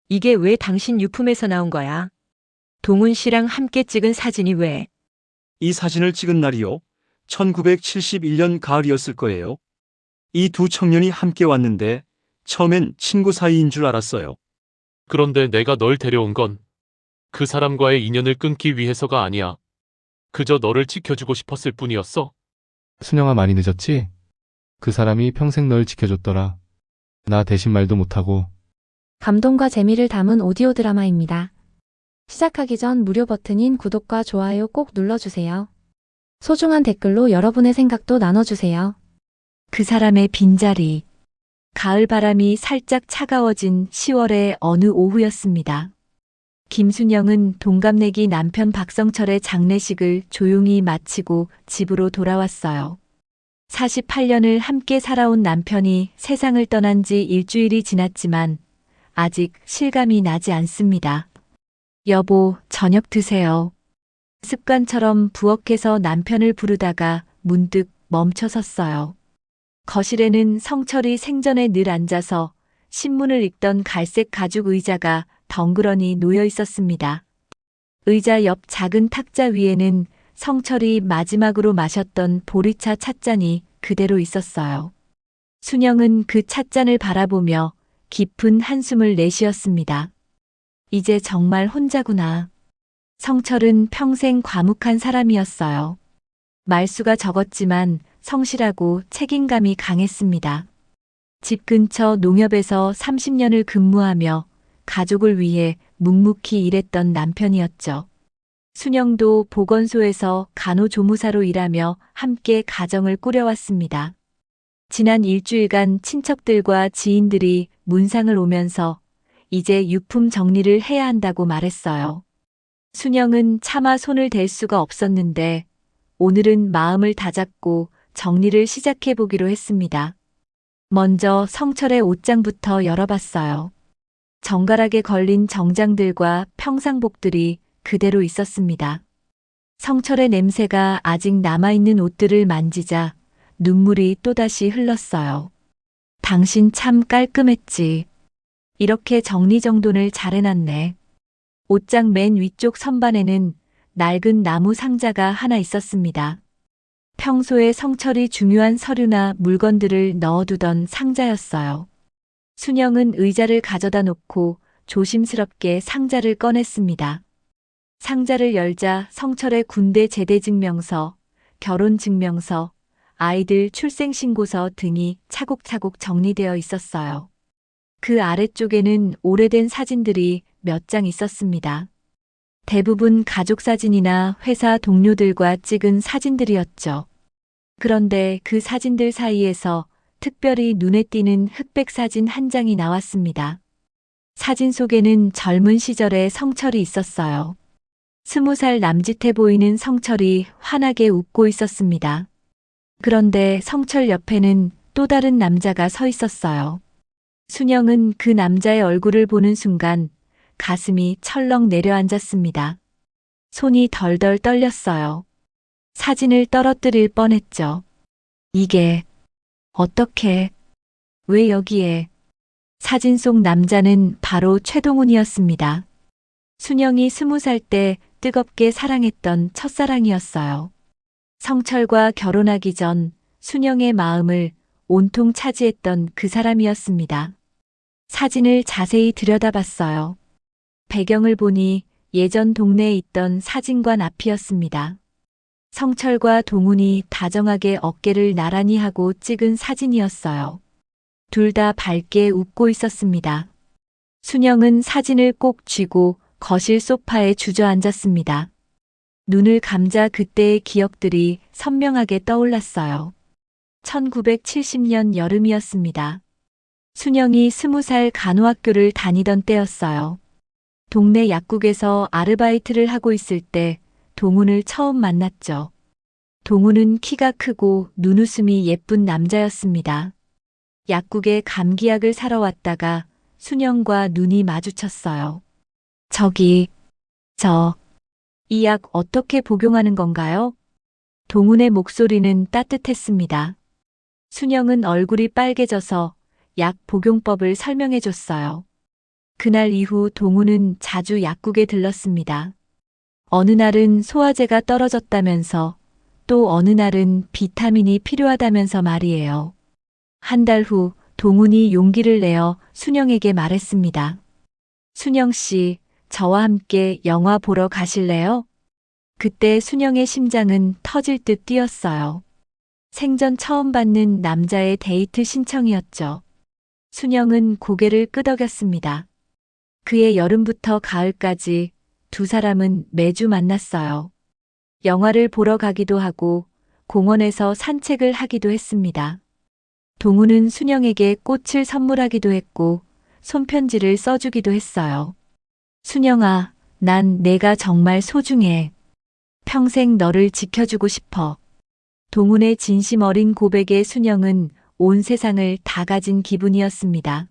이게 왜 당신 유품에서 나온 거야? 동훈 씨랑 함께 찍은 사진이 왜? 이 사진을 찍은 날이요. 1971년 가을이었을 거예요. 이 두 청년이 함께 왔는데 처음엔 친구 사이인 줄 알았어요. 그런데 내가 널 데려온 건 그 사람과의 인연을 끊기 위해서가 아니야. 그저 너를 지켜주고 싶었을 뿐이었어. 순영아, 많이 늦었지? 그 사람이 평생 널 지켜줬더라. 나 대신 말도 못하고. 감동과 재미를 담은 오디오 드라마입니다. 시작하기 전 무료 버튼인 구독과 좋아요 꼭 눌러주세요. 소중한 댓글로 여러분의 생각도 나눠주세요. 그 사람의 빈자리. 가을 바람이 살짝 차가워진 10월의 어느 오후였습니다. 김순영은 동갑내기 남편 박성철의 장례식을 조용히 마치고 집으로 돌아왔어요. 48년을 함께 살아온 남편이 세상을 떠난 지 일주일이 지났지만 아직 실감이 나지 않습니다. 여보, 저녁 드세요. 습관처럼 부엌에서 남편을 부르다가 문득 멈춰섰어요. 거실에는 성철이 생전에 늘 앉아서 신문을 읽던 갈색 가죽 의자가 덩그러니 놓여 있었습니다. 의자 옆 작은 탁자 위에는 성철이 마지막으로 마셨던 보리차 찻잔이 그대로 있었어요. 순영은 그 찻잔을 바라보며 깊은 한숨을 내쉬었습니다. 이제 정말 혼자구나. 성철은 평생 과묵한 사람이었어요. 말수가 적었지만 성실하고 책임감이 강했습니다. 집 근처 농협에서 30년을 근무하며 가족을 위해 묵묵히 일했던 남편이었죠. 순영도 보건소에서 간호조무사로 일하며 함께 가정을 꾸려왔습니다. 지난 일주일간 친척들과 지인들이 문상을 오면서 이제 유품 정리를 해야 한다고 말했어요. 순영은 차마 손을 댈 수가 없었는데 오늘은 마음을 다잡고 정리를 시작해 보기로 했습니다. 먼저 성철의 옷장부터 열어봤어요. 정갈하게 걸린 정장들과 평상복들이 그대로 있었습니다. 성철의 냄새가 아직 남아있는 옷들을 만지자 눈물이 또다시 흘렀어요. 당신 참 깔끔했지. 이렇게 정리정돈을 잘 해놨네. 옷장 맨 위쪽 선반에는 낡은 나무 상자가 하나 있었습니다. 평소에 성철이 중요한 서류나 물건들을 넣어두던 상자였어요. 순영은 의자를 가져다 놓고 조심스럽게 상자를 꺼냈습니다. 상자를 열자 성철의 군대 제대 증명서, 결혼 증명서, 아이들 출생신고서 등이 차곡차곡 정리되어 있었어요. 그 아래쪽에는 오래된 사진들이 몇 장 있었습니다. 대부분 가족 사진이나 회사 동료들과 찍은 사진들이었죠. 그런데 그 사진들 사이에서 특별히 눈에 띄는 흑백 사진 한 장이 나왔습니다. 사진 속에는 젊은 시절의 성철이 있었어요. 20살 남짓해 보이는 성철이 환하게 웃고 있었습니다. 그런데 성철 옆에는 또 다른 남자가 서 있었어요. 순영은 그 남자의 얼굴을 보는 순간 가슴이 철렁 내려앉았습니다. 손이 덜덜 떨렸어요. 사진을 떨어뜨릴 뻔했죠. 이게 어떻게, 왜 여기에? 사진 속 남자는 바로 최동훈이었습니다. 순영이 20살 때 뜨겁게 사랑했던 첫사랑이었어요. 성철과 결혼하기 전 순영의 마음을 온통 차지했던 그 사람이었습니다. 사진을 자세히 들여다봤어요. 배경을 보니 예전 동네에 있던 사진관 앞이었습니다. 성철과 동훈이 다정하게 어깨를 나란히 하고 찍은 사진이었어요. 둘 다 밝게 웃고 있었습니다. 순영은 사진을 꼭 쥐고 거실 소파에 주저앉았습니다. 눈을 감자 그때의 기억들이 선명하게 떠올랐어요. 1970년 여름이었습니다. 순영이 20살 간호학교를 다니던 때였어요. 동네 약국에서 아르바이트를 하고 있을 때 동훈을 처음 만났죠. 동훈은 키가 크고 눈웃음이 예쁜 남자였습니다. 약국에 감기약을 사러 왔다가 순영과 눈이 마주쳤어요. 이 약 어떻게 복용하는 건가요? 동훈의 목소리는 따뜻했습니다. 순영은 얼굴이 빨개져서 약 복용법을 설명해 줬어요. 그날 이후 동우는 자주 약국에 들렀습니다. 어느 날은 소화제가 떨어졌다면서 또 어느 날은 비타민이 필요하다면서 말이에요. 한 달 후 동훈이 용기를 내어 순영에게 말했습니다. 순영 씨, 저와 함께 영화 보러 가실래요? 그때 순영의 심장은 터질 듯 뛰었어요. 생전 처음 받는 남자의 데이트 신청이었죠. 순영은 고개를 끄덕였습니다. 그해 여름부터 가을까지 두 사람은 매주 만났어요. 영화를 보러 가기도 하고 공원에서 산책을 하기도 했습니다. 동우는 순영에게 꽃을 선물하기도 했고 손편지를 써주기도 했어요. 순영아, 난 내가 정말 소중해. 평생 너를 지켜주고 싶어. 동훈의 진심 어린 고백에 순영은 온 세상을 다 가진 기분이었습니다.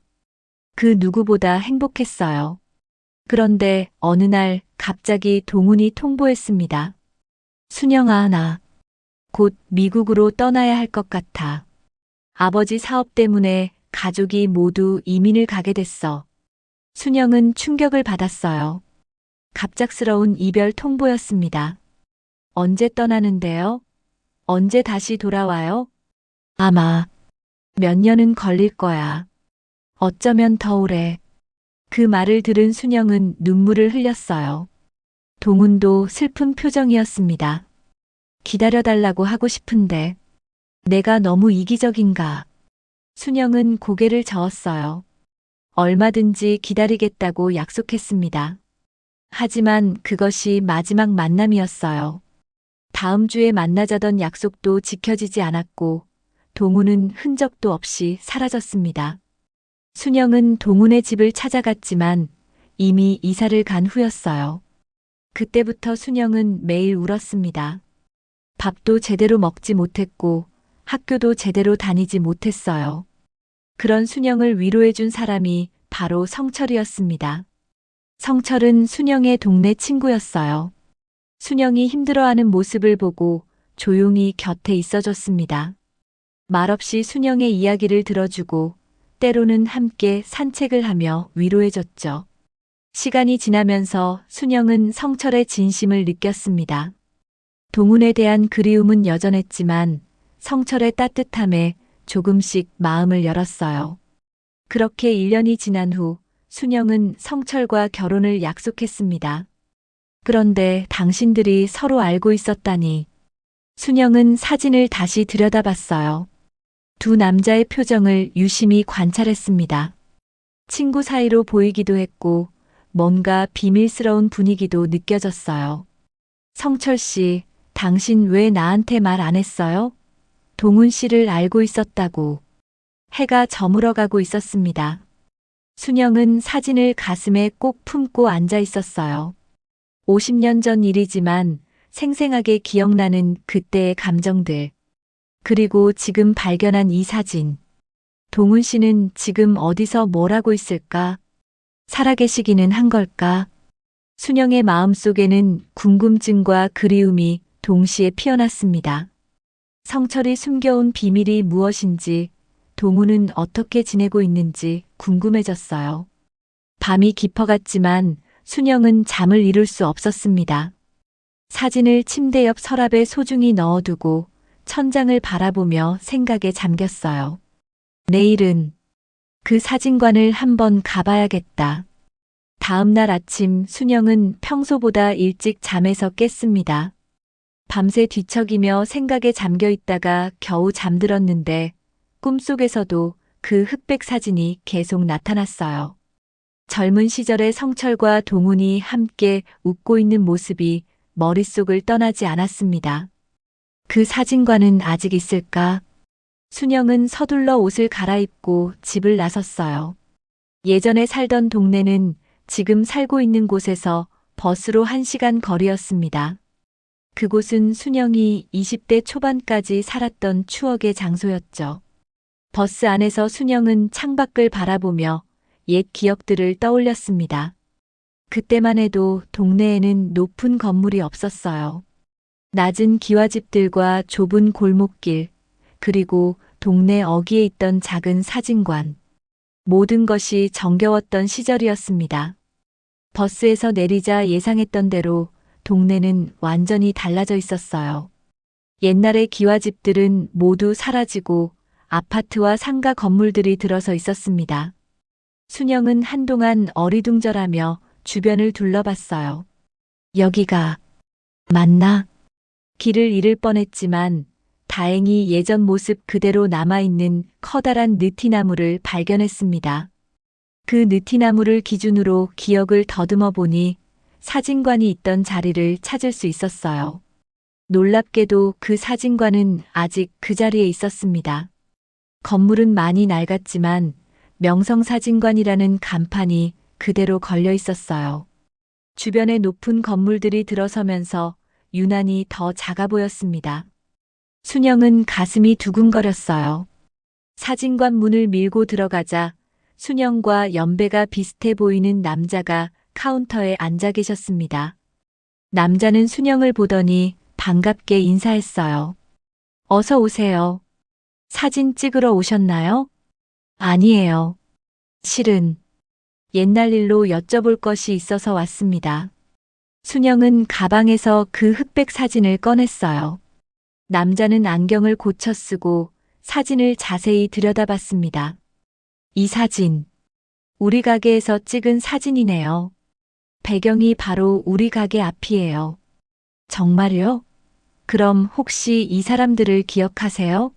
그 누구보다 행복했어요. 그런데 어느 날 갑자기 동훈이 통보했습니다. 순영아, 나 곧 미국으로 떠나야 할 것 같아. 아버지 사업 때문에 가족이 모두 이민을 가게 됐어. 순영은 충격을 받았어요. 갑작스러운 이별 통보였습니다. 언제 떠나는데요? 언제 다시 돌아와요? 아마 몇 년은 걸릴 거야. 어쩌면 더 오래. 그 말을 들은 순영은 눈물을 흘렸어요. 동훈도 슬픈 표정이었습니다. 기다려달라고 하고 싶은데 내가 너무 이기적인가? 순영은 고개를 저었어요. 얼마든지 기다리겠다고 약속했습니다. 하지만 그것이 마지막 만남이었어요. 다음 주에 만나자던 약속도 지켜지지 않았고 동훈은 흔적도 없이 사라졌습니다. 순영은 동훈의 집을 찾아갔지만 이미 이사를 간 후였어요. 그때부터 순영은 매일 울었습니다. 밥도 제대로 먹지 못했고 학교도 제대로 다니지 못했어요. 그런 순영을 위로해준 사람이 바로 성철이었습니다. 성철은 순영의 동네 친구였어요. 순영이 힘들어하는 모습을 보고 조용히 곁에 있어줬습니다. 말없이 순영의 이야기를 들어주고 때로는 함께 산책을 하며 위로해줬죠. 시간이 지나면서 순영은 성철의 진심을 느꼈습니다. 동훈에 대한 그리움은 여전했지만 성철의 따뜻함에 조금씩 마음을 열었어요. 그렇게 1년이 지난 후 순영은 성철과 결혼을 약속했습니다. 그런데 당신들이 서로 알고 있었다니. 순영은 사진을 다시 들여다봤어요. 두 남자의 표정을 유심히 관찰했습니다. 친구 사이로 보이기도 했고 뭔가 비밀스러운 분위기도 느껴졌어요. 성철 씨, 당신 왜 나한테 말 안 했어요? 동훈 씨를 알고 있었다고. 해가 저물어가고 있었습니다. 순영은 사진을 가슴에 꼭 품고 앉아 있었어요. 50년 전 일이지만 생생하게 기억나는 그때의 감정들. 그리고 지금 발견한 이 사진. 동훈 씨는 지금 어디서 뭘 하고 있을까? 살아계시기는 한 걸까? 순영의 마음속에는 궁금증과 그리움이 동시에 피어났습니다. 성철이 숨겨온 비밀이 무엇인지, 동훈은 어떻게 지내고 있는지 궁금해졌어요. 밤이 깊어갔지만 순영은 잠을 이룰 수 없었습니다. 사진을 침대 옆 서랍에 소중히 넣어두고 천장을 바라보며 생각에 잠겼어요. 내일은 그 사진관을 한번 가봐야겠다. 다음 날 아침 순영은 평소보다 일찍 잠에서 깼습니다. 밤새 뒤척이며 생각에 잠겨 있다가 겨우 잠들었는데 꿈속에서도 그 흑백 사진이 계속 나타났어요. 젊은 시절의 성철과 동훈이 함께 웃고 있는 모습이 머릿속을 떠나지 않았습니다. 그 사진관은 아직 있을까? 순영은 서둘러 옷을 갈아입고 집을 나섰어요. 예전에 살던 동네는 지금 살고 있는 곳에서 버스로 1시간 거리였습니다. 그곳은 순영이 20대 초반까지 살았던 추억의 장소였죠. 버스 안에서 순영은 창밖을 바라보며 옛 기억들을 떠올렸습니다. 그때만 해도 동네에는 높은 건물이 없었어요. 낮은 기와집들과 좁은 골목길, 그리고 동네 어귀에 있던 작은 사진관. 모든 것이 정겨웠던 시절이었습니다. 버스에서 내리자 예상했던 대로 동네는 완전히 달라져 있었어요. 옛날의 기와집들은 모두 사라지고 아파트와 상가 건물들이 들어서 있었습니다. 순영은 한동안 어리둥절하며 주변을 둘러봤어요. 여기가 맞나? 길을 잃을 뻔했지만 다행히 예전 모습 그대로 남아있는 커다란 느티나무를 발견했습니다. 그 느티나무를 기준으로 기억을 더듬어 보니 사진관이 있던 자리를 찾을 수 있었어요. 놀랍게도 그 사진관은 아직 그 자리에 있었습니다. 건물은 많이 낡았지만 명성사진관이라는 간판이 그대로 걸려 있었어요. 주변에 높은 건물들이 들어서면서 유난히 더 작아 보였습니다. 순영은 가슴이 두근거렸어요. 사진관 문을 밀고 들어가자 순영과 연배가 비슷해 보이는 남자가 카운터에 앉아 계셨습니다. 남자는 순영을 보더니 반갑게 인사했어요. 어서 오세요. 사진 찍으러 오셨나요? 아니에요. 실은 옛날 일로 여쭤볼 것이 있어서 왔습니다. 순영은 가방에서 그 흑백 사진을 꺼냈어요. 남자는 안경을 고쳐 쓰고 사진을 자세히 들여다봤습니다. 이 사진, 우리 가게에서 찍은 사진이네요. 배경이 바로 우리 가게 앞이에요. 정말요? 그럼 혹시 이 사람들을 기억하세요?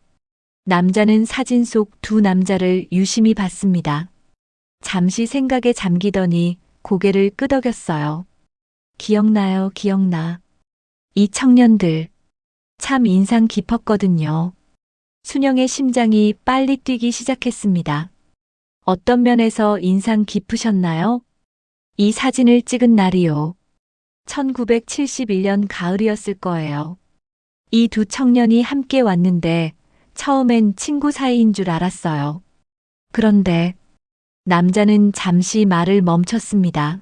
남자는 사진 속 두 남자를 유심히 봤습니다. 잠시 생각에 잠기더니 고개를 끄덕였어요. 기억나요, 기억나. 이 청년들. 참 인상 깊었거든요. 순영의 심장이 빨리 뛰기 시작했습니다. 어떤 면에서 인상 깊으셨나요? 이 사진을 찍은 날이요. 1971년 가을이었을 거예요. 이 두 청년이 함께 왔는데 처음엔 친구 사이인 줄 알았어요. 그런데 남자는 잠시 말을 멈췄습니다.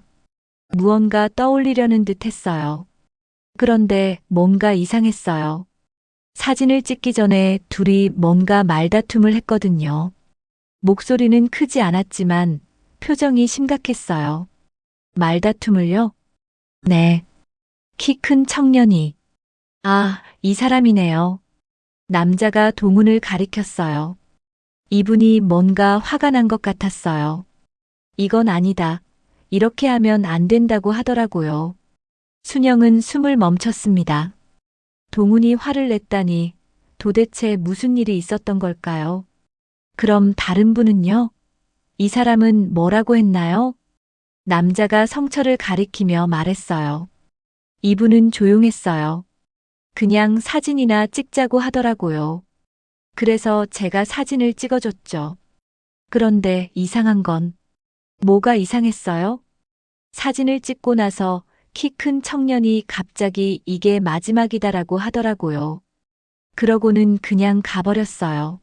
무언가 떠올리려는 듯 했어요. 그런데 뭔가 이상했어요. 사진을 찍기 전에 둘이 뭔가 말다툼을 했거든요. 목소리는 크지 않았지만 표정이 심각했어요. 말다툼을요? 네. 키 큰 청년이. 아, 이 사람이네요. 남자가 동훈을 가리켰어요. 이분이 뭔가 화가 난 것 같았어요. 이건 아니다. 이렇게 하면 안 된다고 하더라고요. 순영은 숨을 멈췄습니다. 동훈이 화를 냈다니 도대체 무슨 일이 있었던 걸까요? 그럼 다른 분은요? 이 사람은 뭐라고 했나요? 남자가 성철을 가리키며 말했어요. 이분은 조용했어요. 그냥 사진이나 찍자고 하더라고요. 그래서 제가 사진을 찍어줬죠. 그런데 이상한 건 뭐가 이상했어요? 사진을 찍고 나서 키 큰 청년이 갑자기 이게 마지막이다라고 하더라고요. 그러고는 그냥 가버렸어요.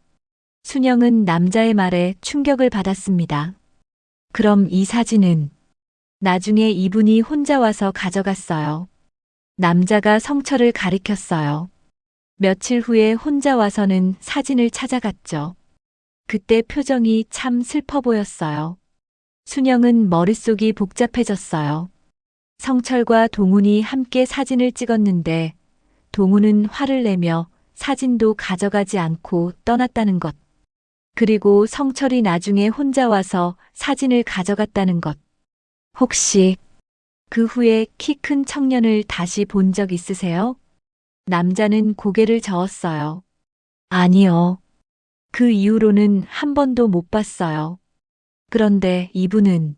순영은 남자의 말에 충격을 받았습니다. 그럼 이 사진은 나중에 이분이 혼자 와서 가져갔어요. 남자가 성철을 가리켰어요. 며칠 후에 혼자 와서는 사진을 찾아갔죠. 그때 표정이 참 슬퍼 보였어요. 순영은 머릿속이 복잡해졌어요. 성철과 동훈이 함께 사진을 찍었는데 동훈은 화를 내며 사진도 가져가지 않고 떠났다는 것. 그리고 성철이 나중에 혼자 와서 사진을 가져갔다는 것. 혹시 그 후에 키 큰 청년을 다시 본 적 있으세요? 남자는 고개를 저었어요. 아니요. 그 이후로는 한 번도 못 봤어요. 그런데 이분은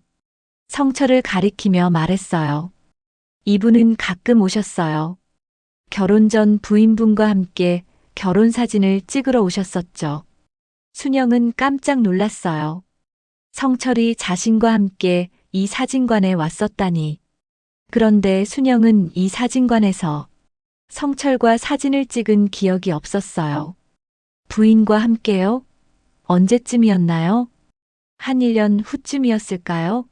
성철을 가리키며 말했어요. 이분은 가끔 오셨어요. 결혼 전 부인분과 함께 결혼 사진을 찍으러 오셨었죠. 순영은 깜짝 놀랐어요. 성철이 자신과 함께 이 사진관에 왔었다니. 그런데 순영은 이 사진관에서 성철과 사진을 찍은 기억이 없었어요. 부인과 함께요? 언제쯤이었나요? 한 1년 후쯤이었을까요?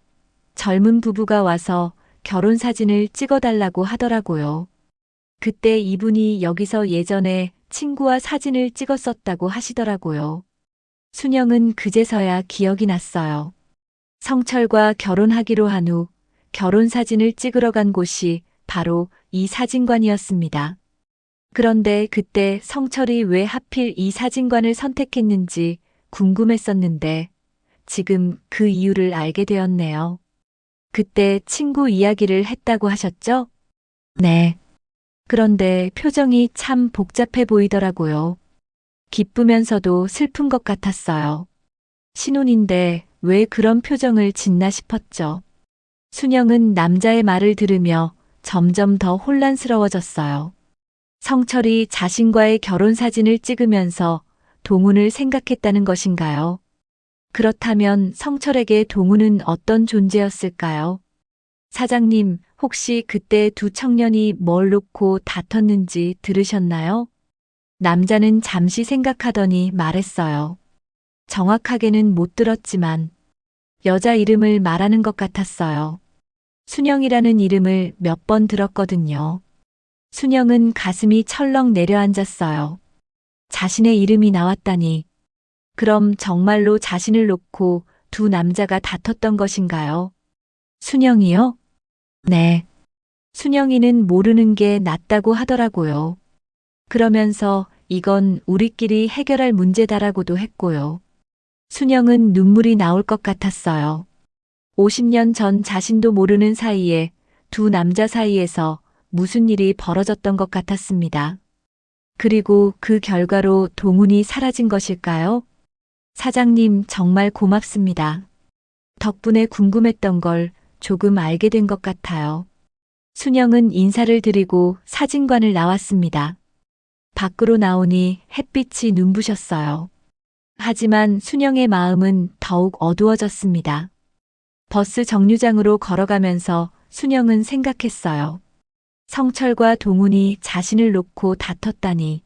젊은 부부가 와서 결혼 사진을 찍어달라고 하더라고요. 그때 이분이 여기서 예전에 친구와 사진을 찍었었다고 하시더라고요. 순영은 그제서야 기억이 났어요. 성철과 결혼하기로 한 후 결혼 사진을 찍으러 간 곳이 바로 이 사진관이었습니다. 그런데 그때 성철이 왜 하필 이 사진관을 선택했는지 궁금했었는데 지금 그 이유를 알게 되었네요. 그때 친구 이야기를 했다고 하셨죠? 네. 그런데 표정이 참 복잡해 보이더라고요. 기쁘면서도 슬픈 것 같았어요. 신혼인데 왜 그런 표정을 짓나 싶었죠. 순영은 남자의 말을 들으며 점점 더 혼란스러워졌어요. 성철이 자신과의 결혼 사진을 찍으면서 동훈을 생각했다는 것인가요? 그렇다면 성철에게 동훈은 어떤 존재였을까요? 사장님, 혹시 그때 두 청년이 뭘 놓고 다퉜는지 들으셨나요? 남자는 잠시 생각하더니 말했어요. 정확하게는 못 들었지만 여자 이름을 말하는 것 같았어요. 순영이라는 이름을 몇 번 들었거든요. 순영은 가슴이 철렁 내려앉았어요. 자신의 이름이 나왔다니. 그럼 정말로 자신을 놓고 두 남자가 다퉜던 것인가요? 순영이요? 네. 순영이는 모르는 게 낫다고 하더라고요. 그러면서 이건 우리끼리 해결할 문제다라고도 했고요. 순영은 눈물이 나올 것 같았어요. 50년 전 자신도 모르는 사이에 두 남자 사이에서 무슨 일이 벌어졌던 것 같았습니다. 그리고 그 결과로 동훈이 사라진 것일까요? 사장님, 정말 고맙습니다. 덕분에 궁금했던 걸 조금 알게 된 것 같아요. 순영은 인사를 드리고 사진관을 나왔습니다. 밖으로 나오니 햇빛이 눈부셨어요. 하지만 순영의 마음은 더욱 어두워졌습니다. 버스 정류장으로 걸어가면서 순영은 생각했어요. 성철과 동훈이 자신을 놓고 다퉜다니.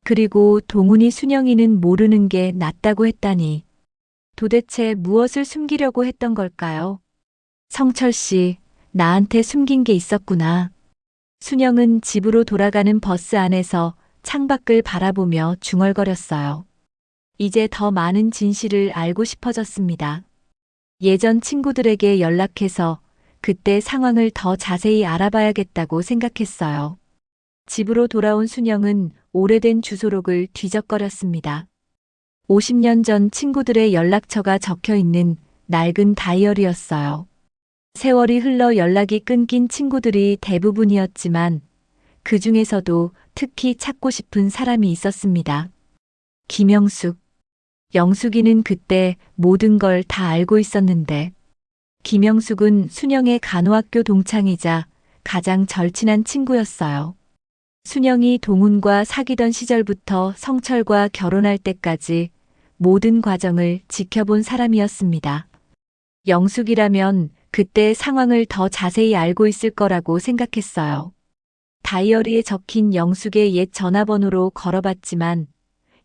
그리고 동훈이 순영이는 모르는 게 낫다고 했다니. 도대체 무엇을 숨기려고 했던 걸까요? 성철 씨, 나한테 숨긴 게 있었구나. 순영은 집으로 돌아가는 버스 안에서 창밖을 바라보며 중얼거렸어요. 이제 더 많은 진실을 알고 싶어졌습니다. 예전 친구들에게 연락해서 그때 상황을 더 자세히 알아봐야겠다고 생각했어요. 집으로 돌아온 순영은 오래된 주소록을 뒤적거렸습니다. 50년 전 친구들의 연락처가 적혀 있는 낡은 다이어리였어요. 세월이 흘러 연락이 끊긴 친구들이 대부분이었지만 그 중에서도 특히 찾고 싶은 사람이 있었습니다. 김영숙. 영숙이는 그때 모든 걸 다 알고 있었는데 김영숙은 순영의 간호학교 동창이자 가장 절친한 친구였어요. 순영이 동훈과 사귀던 시절부터 성철과 결혼할 때까지 모든 과정을 지켜본 사람이었습니다. 영숙이라면 그때 상황을 더 자세히 알고 있을 거라고 생각했어요. 다이어리에 적힌 영숙의 옛 전화번호로 걸어봤지만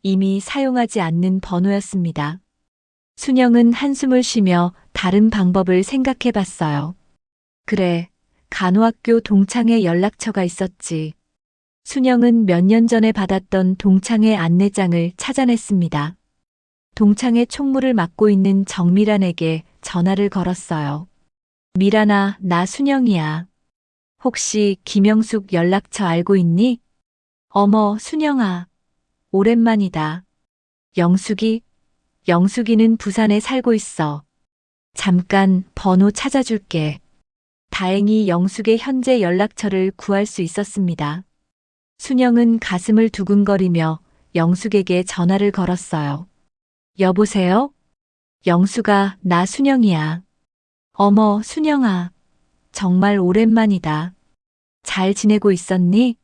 이미 사용하지 않는 번호였습니다. 순영은 한숨을 쉬며 다른 방법을 생각해 봤어요. 그래, 간호학교 동창회 연락처가 있었지. 순영은 몇 년 전에 받았던 동창회 안내장을 찾아냈습니다. 동창회 총무를 맡고 있는 정미란에게 전화를 걸었어요. 미란아, 나 순영이야. 혹시 김영숙 연락처 알고 있니? 어머, 순영아. 오랜만이다. 영숙이는 부산에 살고 있어. 잠깐 번호 찾아줄게. 다행히 영숙의 현재 연락처를 구할 수 있었습니다. 순영은 가슴을 두근거리며 영숙에게 전화를 걸었어요. 여보세요? 영숙아, 나 순영이야. 어머, 순영아. 정말 오랜만이다. 잘 지내고 있었니?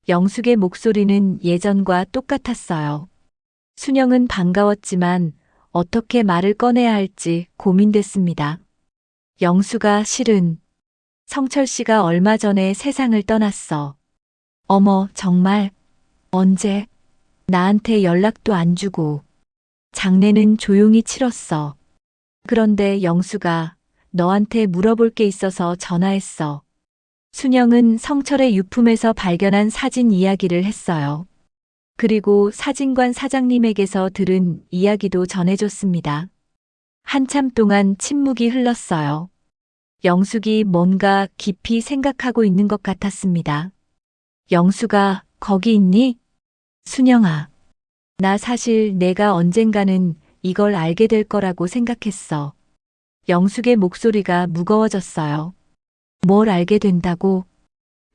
영숙의 목소리는 예전과 똑같았어요. 순영은 반가웠지만 어떻게 말을 꺼내야 할지 고민됐습니다. 영숙아, 실은 성철 씨가 얼마 전에 세상을 떠났어. 어머, 정말? 언제? 나한테 연락도 안 주고. 장례는 조용히 치렀어. 그런데 영숙아, 너한테 물어볼 게 있어서 전화했어. 순영은 성철의 유품에서 발견한 사진 이야기를 했어요. 그리고 사진관 사장님에게서 들은 이야기도 전해줬습니다. 한참 동안 침묵이 흘렀어요. 영숙이 뭔가 깊이 생각하고 있는 것 같았습니다. 영숙아, 거기 있니? 순영아, 나 사실 내가 언젠가는 이걸 알게 될 거라고 생각했어. 영숙의 목소리가 무거워졌어요. 뭘 알게 된다고?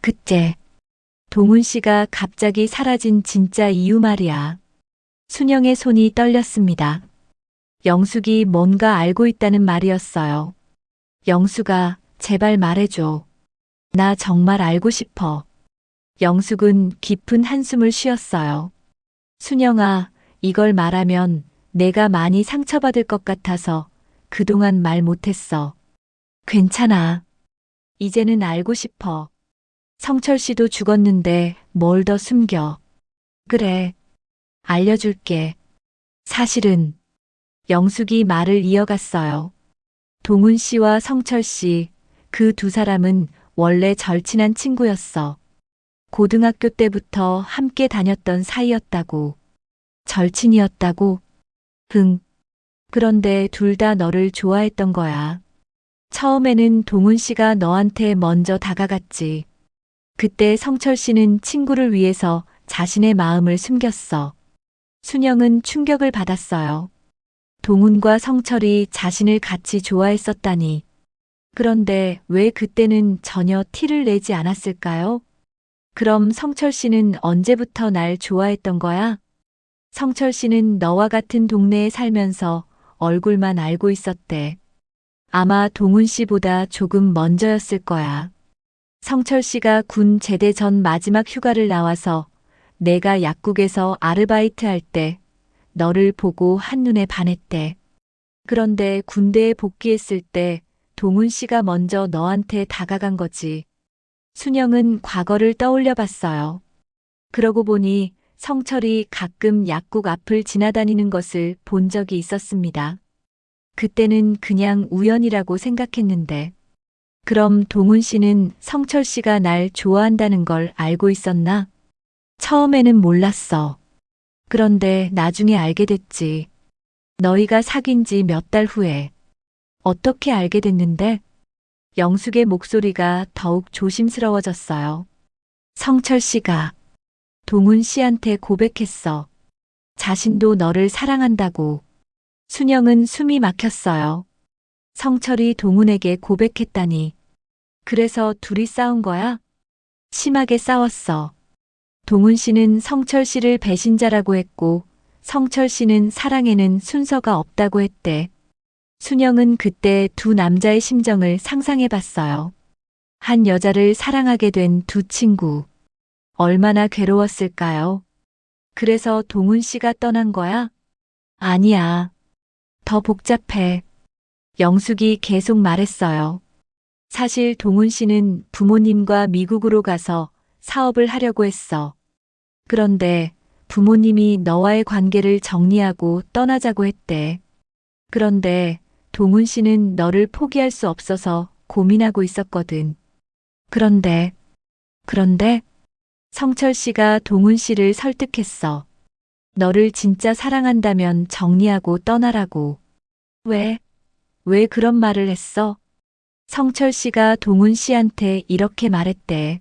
그때 동훈 씨가 갑자기 사라진 진짜 이유 말이야. 순영의 손이 떨렸습니다. 영숙이 뭔가 알고 있다는 말이었어요. 영숙아, 제발 말해줘. 나 정말 알고 싶어. 영숙은 깊은 한숨을 쉬었어요. 순영아, 이걸 말하면 내가 많이 상처받을 것 같아서 그동안 말 못했어. 괜찮아. 이제는 알고 싶어. 성철 씨도 죽었는데 뭘 더 숨겨. 그래. 알려줄게. 사실은 영숙이 말을 이어갔어요. 동훈 씨와 성철 씨, 그 두 사람은 원래 절친한 친구였어. 고등학교 때부터 함께 다녔던 사이였다고. 절친이었다고? 응. 그런데 둘 다 너를 좋아했던 거야. 처음에는 동훈 씨가 너한테 먼저 다가갔지. 그때 성철 씨는 친구를 위해서 자신의 마음을 숨겼어. 순영은 충격을 받았어요. 동훈과 성철이 자신을 같이 좋아했었다니. 그런데 왜 그때는 전혀 티를 내지 않았을까요? 그럼 성철 씨는 언제부터 날 좋아했던 거야? 성철 씨는 너와 같은 동네에 살면서 얼굴만 알고 있었대. 아마 동훈 씨보다 조금 먼저였을 거야. 성철 씨가 군 제대 전 마지막 휴가를 나와서 내가 약국에서 아르바이트 할 때 너를 보고 한눈에 반했대. 그런데 군대에 복귀했을 때 동훈 씨가 먼저 너한테 다가간 거지. 순영은 과거를 떠올려 봤어요. 그러고 보니 성철이 가끔 약국 앞을 지나다니는 것을 본 적이 있었습니다. 그때는 그냥 우연이라고 생각했는데. 그럼 동훈 씨는 성철 씨가 날 좋아한다는 걸 알고 있었나? 처음에는 몰랐어. 그런데 나중에 알게 됐지. 너희가 사귄 지 몇 달 후에. 어떻게 알게 됐는데? 영숙의 목소리가 더욱 조심스러워졌어요. 성철 씨가 동훈 씨한테 고백했어. 자신도 너를 사랑한다고. 순영은 숨이 막혔어요. 성철이 동훈에게 고백했다니. 그래서 둘이 싸운 거야? 심하게 싸웠어. 동훈 씨는 성철 씨를 배신자라고 했고, 성철 씨는 사랑에는 순서가 없다고 했대. 순영은 그때 두 남자의 심정을 상상해 봤어요. 한 여자를 사랑하게 된 두 친구. 얼마나 괴로웠을까요? 그래서 동훈 씨가 떠난 거야? 아니야. 더 복잡해. 영숙이 계속 말했어요. 사실 동훈 씨는 부모님과 미국으로 가서 사업을 하려고 했어. 그런데 부모님이 너와의 관계를 정리하고 떠나자고 했대. 그런데 동훈 씨는 너를 포기할 수 없어서 고민하고 있었거든. 그런데 성철 씨가 동훈 씨를 설득했어. 너를 진짜 사랑한다면 정리하고 떠나라고. 왜 그런 말을 했어? 성철 씨가 동훈 씨한테 이렇게 말했대.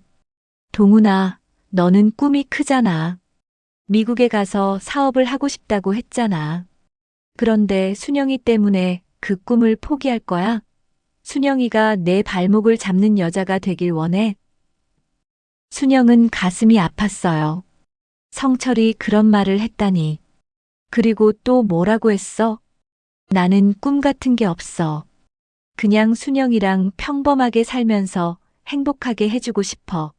동훈아, 너는 꿈이 크잖아. 미국에 가서 사업을 하고 싶다고 했잖아. 그런데 순영이 때문에 그 꿈을 포기할 거야? 순영이가 내 발목을 잡는 여자가 되길 원해? 순영은 가슴이 아팠어요. 성철이 그런 말을 했다니. 그리고 또 뭐라고 했어? 나는 꿈 같은 게 없어. 그냥 순영이랑 평범하게 살면서 행복하게 해주고 싶어.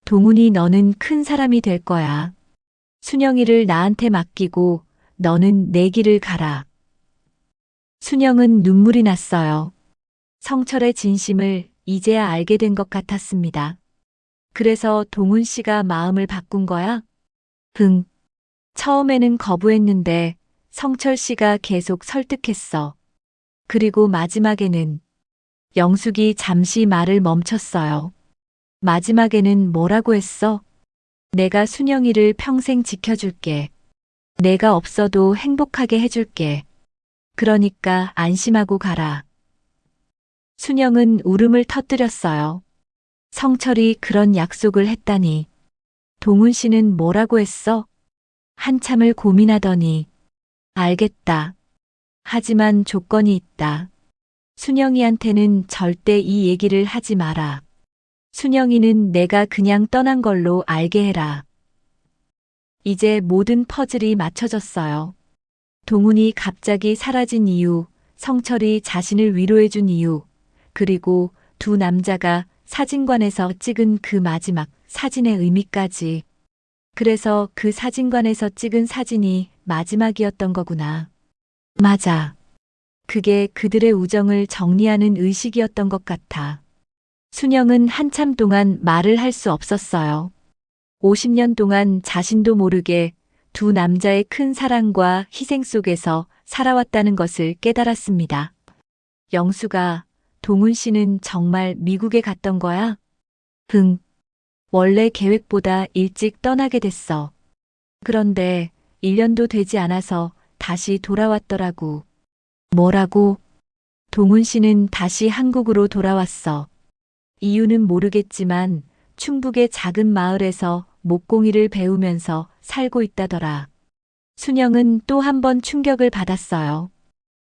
동훈이 너는 큰 사람이 될 거야. 순영이를 나한테 맡기고 너는 내 길을 가라. 순영은 눈물이 났어요. 성철의 진심을 이제야 알게 된 것 같았습니다. 그래서 동훈 씨가 마음을 바꾼 거야? 응. 처음에는 거부했는데 성철 씨가 계속 설득했어. 그리고 마지막에는 영숙이 잠시 말을 멈췄어요. 마지막에는 뭐라고 했어? 내가 순영이를 평생 지켜줄게. 내가 없어도 행복하게 해줄게. 그러니까 안심하고 가라. 순영은 울음을 터뜨렸어요. 성철이 그런 약속을 했다니. 동훈 씨는 뭐라고 했어? 한참을 고민하더니 알겠다. 하지만 조건이 있다. 순영이한테는 절대 이 얘기를 하지 마라. 순영이는 내가 그냥 떠난 걸로 알게 해라. 이제 모든 퍼즐이 맞춰졌어요. 동훈이 갑자기 사라진 이유, 성철이 자신을 위로해준 이유, 그리고 두 남자가 사진관에서 찍은 그 마지막 사진의 의미까지. 그래서 그 사진관에서 찍은 사진이 마지막이었던 거구나. 맞아. 그게 그들의 우정을 정리하는 의식이었던 것 같아. 순영은 한참 동안 말을 할 수 없었어요. 50년 동안 자신도 모르게 두 남자의 큰 사랑과 희생 속에서 살아왔다는 것을 깨달았습니다. 영수가, 동훈 씨는 정말 미국에 갔던 거야? 응. 원래 계획보다 일찍 떠나게 됐어. 그런데 1년도 되지 않아서 다시 돌아왔더라고. 뭐라고? 동훈 씨는 다시 한국으로 돌아왔어. 이유는 모르겠지만 충북의 작은 마을에서 목공이를 배우면서 살고 있다더라. 순영은 또 한 번 충격을 받았어요.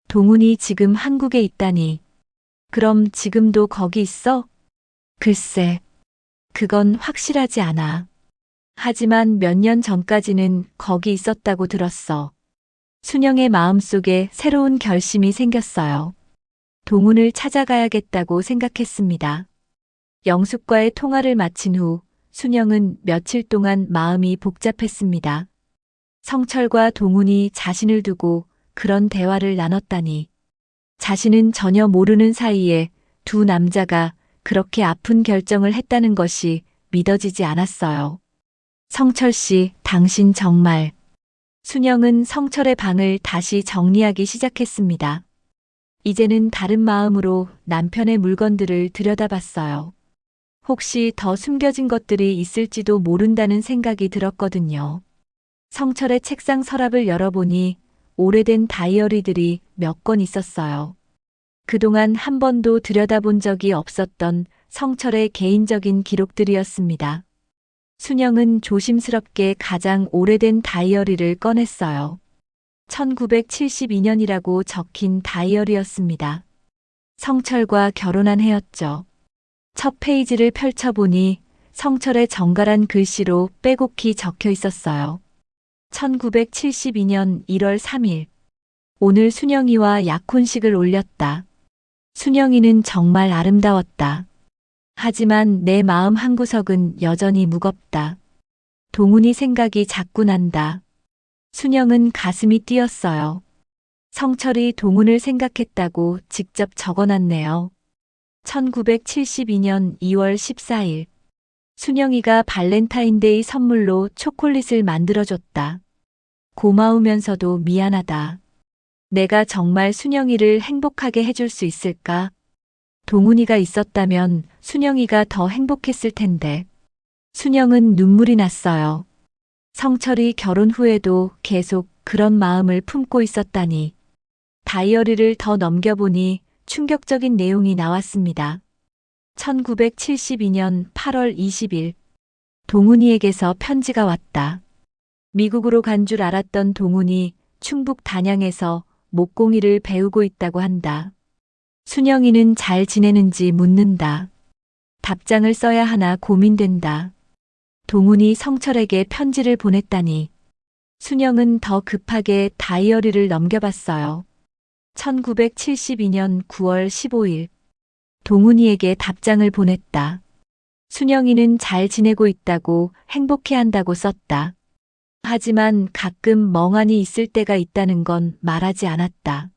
동훈이 지금 한국에 있다니. 그럼 지금도 거기 있어? 글쎄, 그건 확실하지 않아. 하지만 몇 년 전까지는 거기 있었다고 들었어. 순영의 마음속에 새로운 결심이 생겼어요. 동훈을 찾아가야겠다고 생각했습니다. 영숙과의 통화를 마친 후 순영은 며칠 동안 마음이 복잡했습니다. 성철과 동훈이 자신을 두고 그런 대화를 나눴다니. 자신은 전혀 모르는 사이에 두 남자가 그렇게 아픈 결정을 했다는 것이 믿어지지 않았어요. 성철 씨, 당신 정말. 순영은 성철의 방을 다시 정리하기 시작했습니다. 이제는 다른 마음으로 남편의 물건들을 들여다봤어요. 혹시 더 숨겨진 것들이 있을지도 모른다는 생각이 들었거든요. 성철의 책상 서랍을 열어보니 오래된 다이어리들이 몇 권 있었어요. 그동안 한 번도 들여다본 적이 없었던 성철의 개인적인 기록들이었습니다. 순영은 조심스럽게 가장 오래된 다이어리를 꺼냈어요. 1972년이라고 적힌 다이어리였습니다. 성철과 결혼한 해였죠. 첫 페이지를 펼쳐보니 성철의 정갈한 글씨로 빼곡히 적혀 있었어요. 1972년 1월 3일. 오늘 순영이와 약혼식을 올렸다. 순영이는 정말 아름다웠다. 하지만 내 마음 한구석은 여전히 무겁다. 동훈이 생각이 자꾸 난다. 순영은 가슴이 뛰었어요. 성철이 동훈을 생각했다고 직접 적어놨네요. 1972년 2월 14일. 순영이가 발렌타인데이 선물로 초콜릿을 만들어줬다. 고마우면서도 미안하다. 내가 정말 순영이를 행복하게 해줄 수 있을까? 동훈이가 있었다면 순영이가 더 행복했을 텐데. 순영은 눈물이 났어요. 성철이 결혼 후에도 계속 그런 마음을 품고 있었다니. 다이어리를 더 넘겨보니 충격적인 내용이 나왔습니다. 1972년 8월 20일. 동훈이에게서 편지가 왔다. 미국으로 간 줄 알았던 동훈이 충북 단양에서 목공이를 배우고 있다고 한다. 순영이는 잘 지내는지 묻는다. 답장을 써야 하나 고민된다. 동훈이 성철에게 편지를 보냈다니. 순영은 더 급하게 다이어리를 넘겨봤어요. 1972년 9월 15일. 동훈이에게 답장을 보냈다. 순영이는 잘 지내고 있다고 행복해한다고 썼다. 하지만 가끔 멍하니 있을 때가 있다는 건 말하지 않았다.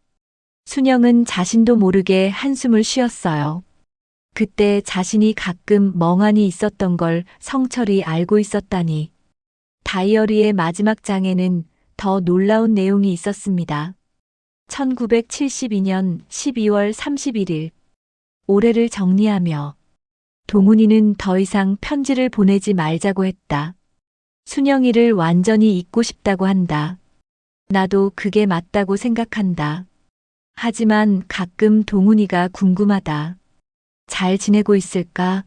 순영은 자신도 모르게 한숨을 쉬었어요. 그때 자신이 가끔 멍하니 있었던 걸 성철이 알고 있었다니. 다이어리의 마지막 장에는 더 놀라운 내용이 있었습니다. 1972년 12월 31일. 올해를 정리하며 동훈이는 더 이상 편지를 보내지 말자고 했다. 순영이를 완전히 잊고 싶다고 한다. 나도 그게 맞다고 생각한다. 하지만 가끔 동훈이가 궁금하다. 잘 지내고 있을까?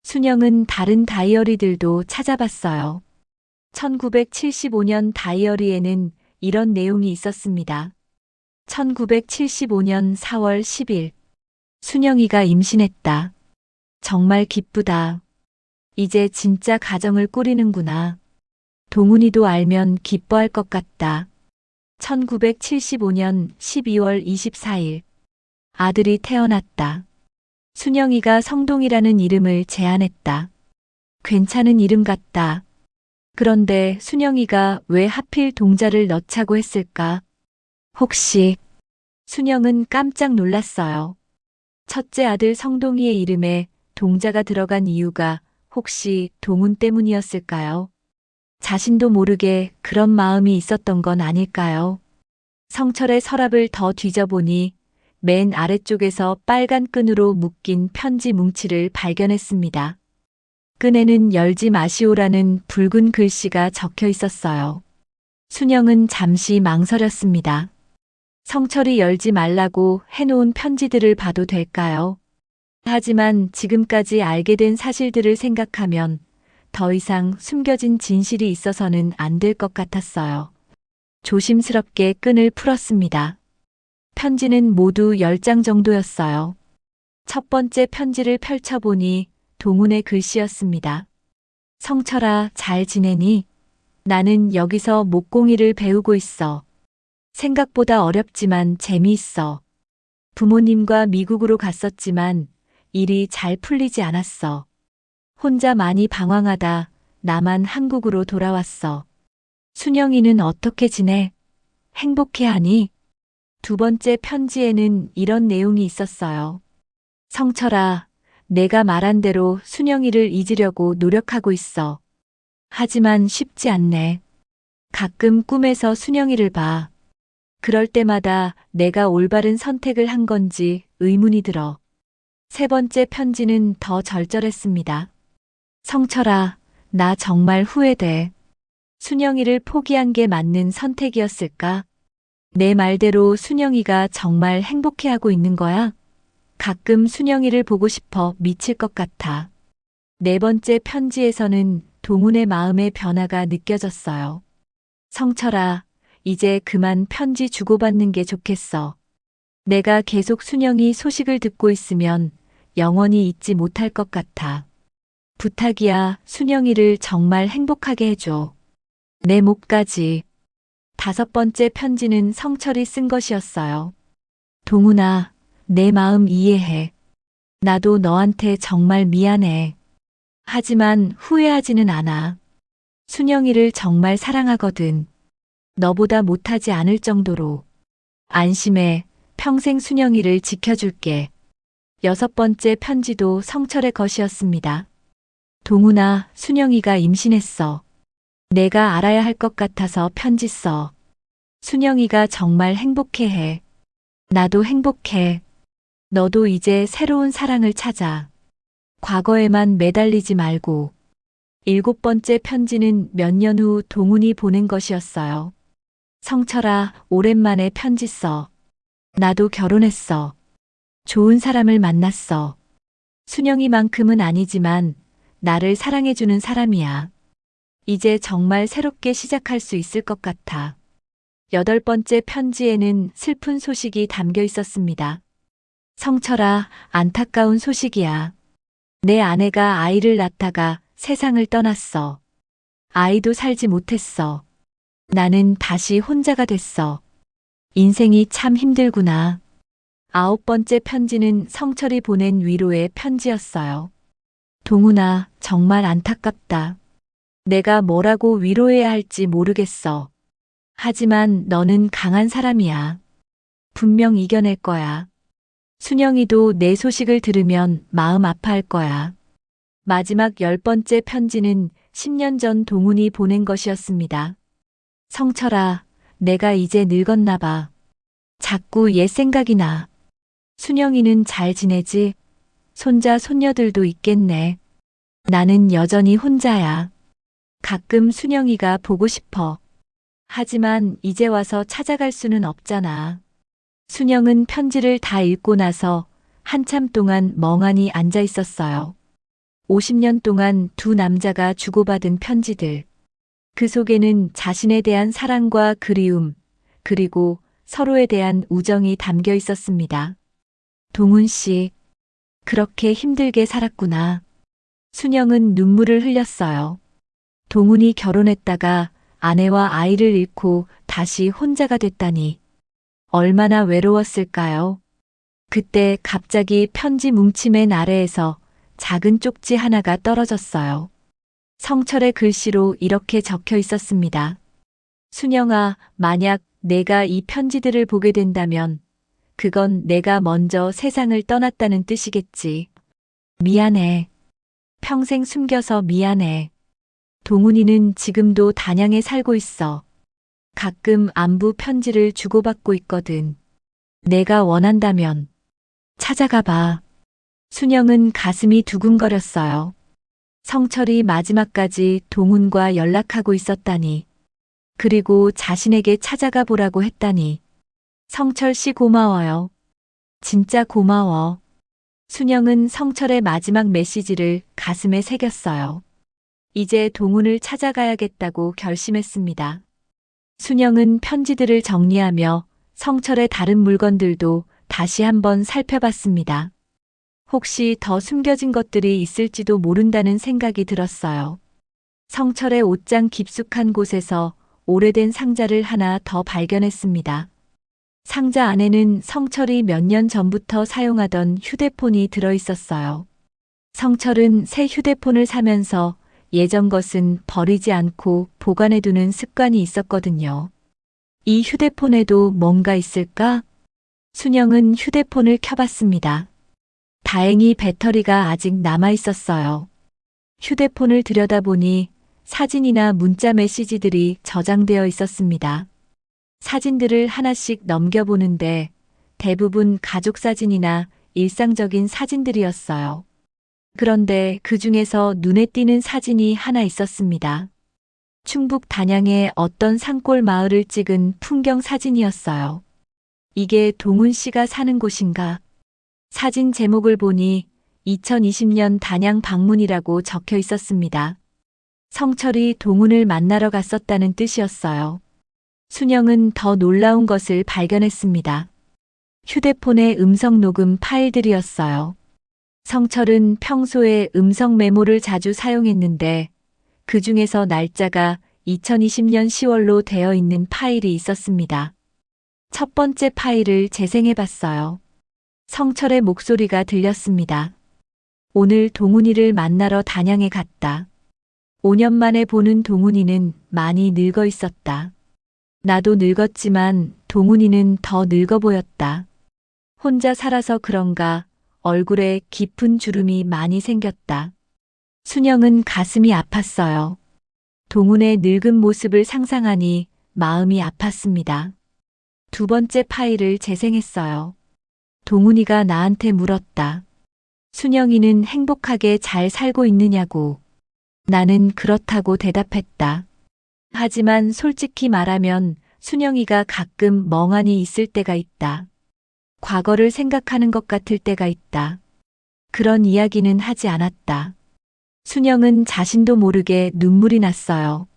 순영은 다른 다이어리들도 찾아봤어요. 1975년 다이어리에는 이런 내용이 있었습니다. 1975년 4월 10일. 순영이가 임신했다. 정말 기쁘다. 이제 진짜 가정을 꾸리는구나. 동훈이도 알면 기뻐할 것 같다. 1975년 12월 24일. 아들이 태어났다. 순영이가 성동이라는 이름을 제안했다. 괜찮은 이름 같다. 그런데 순영이가 왜 하필 동자를 넣자고 했을까? 혹시 순영은 깜짝 놀랐어요. 첫째 아들 성동이의 이름에 동자가 들어간 이유가 혹시 동훈 때문이었을까요? 자신도 모르게 그런 마음이 있었던 건 아닐까요? 성철의 서랍을 더 뒤져보니 맨 아래쪽에서 빨간 끈으로 묶인 편지 뭉치를 발견했습니다. 끈에는 열지 마시오라는 붉은 글씨가 적혀 있었어요. 순영은 잠시 망설였습니다. 성철이 열지 말라고 해놓은 편지들을 봐도 될까요? 하지만 지금까지 알게 된 사실들을 생각하면 더 이상 숨겨진 진실이 있어서는 안 될 것 같았어요. 조심스럽게 끈을 풀었습니다. 편지는 모두 10장 정도였어요. 첫 번째 편지를 펼쳐보니 동훈의 글씨였습니다. 성철아, 잘 지내니? 나는 여기서 목공일을 배우고 있어. 생각보다 어렵지만 재미있어. 부모님과 미국으로 갔었지만 일이 잘 풀리지 않았어. 혼자 많이 방황하다 나만 한국으로 돌아왔어. 순영이는 어떻게 지내? 행복해하니? 두 번째 편지에는 이런 내용이 있었어요. 성철아, 내가 말한 대로 순영이를 잊으려고 노력하고 있어. 하지만 쉽지 않네. 가끔 꿈에서 순영이를 봐. 그럴 때마다 내가 올바른 선택을 한 건지 의문이 들어. 세 번째 편지는 더 절절했습니다. 성철아, 나 정말 후회돼. 순영이를 포기한 게 맞는 선택이었을까? 내 말대로 순영이가 정말 행복해하고 있는 거야? 가끔 순영이를 보고 싶어 미칠 것 같아. 네 번째 편지에서는 동훈의 마음의 변화가 느껴졌어요. 성철아, 이제 그만 편지 주고받는 게 좋겠어. 내가 계속 순영이 소식을 듣고 있으면 영원히 잊지 못할 것 같아. 부탁이야, 순영이를 정말 행복하게 해줘. 내 목까지. 다섯 번째 편지는 성철이 쓴 것이었어요. 동훈아, 내 마음 이해해. 나도 너한테 정말 미안해. 하지만 후회하지는 않아. 순영이를 정말 사랑하거든. 너보다 못하지 않을 정도로. 안심해, 평생 순영이를 지켜줄게. 여섯 번째 편지도 성철의 것이었습니다. 동훈아, 순영이가 임신했어. 내가 알아야 할 것 같아서 편지 써. 순영이가 정말 행복해해. 나도 행복해. 너도 이제 새로운 사랑을 찾아. 과거에만 매달리지 말고. 일곱 번째 편지는 몇 년 후 동훈이 보낸 것이었어요. 성철아, 오랜만에 편지 써. 나도 결혼했어. 좋은 사람을 만났어. 순영이만큼은 아니지만 나를 사랑해주는 사람이야. 이제 정말 새롭게 시작할 수 있을 것 같아. 여덟 번째 편지에는 슬픈 소식이 담겨 있었습니다. 성철아, 안타까운 소식이야. 내 아내가 아이를 낳다가 세상을 떠났어. 아이도 살지 못했어. 나는 다시 혼자가 됐어. 인생이 참 힘들구나. 아홉 번째 편지는 성철이 보낸 위로의 편지였어요. 동훈아, 정말 안타깝다. 내가 뭐라고 위로해야 할지 모르겠어. 하지만 너는 강한 사람이야. 분명 이겨낼 거야. 순영이도 내 소식을 들으면 마음 아파할 거야. 마지막 열 번째 편지는 10년 전 동훈이 보낸 것이었습니다. 성철아, 내가 이제 늙었나 봐. 자꾸 옛 생각이 나. 순영이는 잘 지내지? 손자, 손녀들도 있겠네. 나는 여전히 혼자야. 가끔 순영이가 보고 싶어. 하지만 이제 와서 찾아갈 수는 없잖아. 순영은 편지를 다 읽고 나서 한참 동안 멍하니 앉아 있었어요. 50년 동안 두 남자가 주고받은 편지들. 그 속에는 자신에 대한 사랑과 그리움, 그리고 서로에 대한 우정이 담겨 있었습니다. 동훈 씨, 그렇게 힘들게 살았구나. 순영은 눈물을 흘렸어요. 동훈이 결혼했다가 아내와 아이를 잃고 다시 혼자가 됐다니. 얼마나 외로웠을까요? 그때 갑자기 편지 뭉치맨 아래에서 작은 쪽지 하나가 떨어졌어요. 성철의 글씨로 이렇게 적혀 있었습니다. 순영아, 만약 내가 이 편지들을 보게 된다면 그건 내가 먼저 세상을 떠났다는 뜻이겠지. 미안해. 평생 숨겨서 미안해. 동훈이는 지금도 단양에 살고 있어. 가끔 안부 편지를 주고받고 있거든. 내가 원한다면 찾아가 봐. 순영은 가슴이 두근거렸어요. 성철이 마지막까지 동훈과 연락하고 있었다니. 그리고 자신에게 찾아가 보라고 했다니. 성철 씨 고마워요. 진짜 고마워. 순영은 성철의 마지막 메시지를 가슴에 새겼어요. 이제 동훈을 찾아가야겠다고 결심했습니다. 순영은 편지들을 정리하며 성철의 다른 물건들도 다시 한번 살펴봤습니다. 혹시 더 숨겨진 것들이 있을지도 모른다는 생각이 들었어요. 성철의 옷장 깊숙한 곳에서 오래된 상자를 하나 더 발견했습니다. 상자 안에는 성철이 몇 년 전부터 사용하던 휴대폰이 들어 있었어요. 성철은 새 휴대폰을 사면서 예전 것은 버리지 않고 보관해두는 습관이 있었거든요. 이 휴대폰에도 뭔가 있을까? 순영은 휴대폰을 켜봤습니다. 다행히 배터리가 아직 남아 있었어요. 휴대폰을 들여다보니 사진이나 문자 메시지들이 저장되어 있었습니다. 사진들을 하나씩 넘겨보는데 대부분 가족 사진이나 일상적인 사진들이었어요. 그런데 그 중에서 눈에 띄는 사진이 하나 있었습니다. 충북 단양의 어떤 산골 마을을 찍은 풍경 사진이었어요. 이게 동훈 씨가 사는 곳인가? 사진 제목을 보니 2020년 단양 방문이라고 적혀 있었습니다. 성철이 동훈을 만나러 갔었다는 뜻이었어요. 순영은 더 놀라운 것을 발견했습니다. 휴대폰의 음성 녹음 파일들이었어요. 성철은 평소에 음성 메모를 자주 사용했는데 그 중에서 날짜가 2020년 10월로 되어 있는 파일이 있었습니다. 첫 번째 파일을 재생해 봤어요. 성철의 목소리가 들렸습니다. 오늘 동훈이를 만나러 단양에 갔다. 5년 만에 보는 동훈이는 많이 늙어 있었다. 나도 늙었지만 동훈이는 더 늙어 보였다. 혼자 살아서 그런가 얼굴에 깊은 주름이 많이 생겼다. 순영은 가슴이 아팠어요. 동훈의 늙은 모습을 상상하니 마음이 아팠습니다. 두 번째 파일을 재생했어요. 동훈이가 나한테 물었다. 순영이는 행복하게 잘 살고 있느냐고. 나는 그렇다고 대답했다. 하지만 솔직히 말하면 순영이가 가끔 멍하니 있을 때가 있다. 과거를 생각하는 것 같을 때가 있다. 그런 이야기는 하지 않았다. 순영은 자신도 모르게 눈물이 났어요.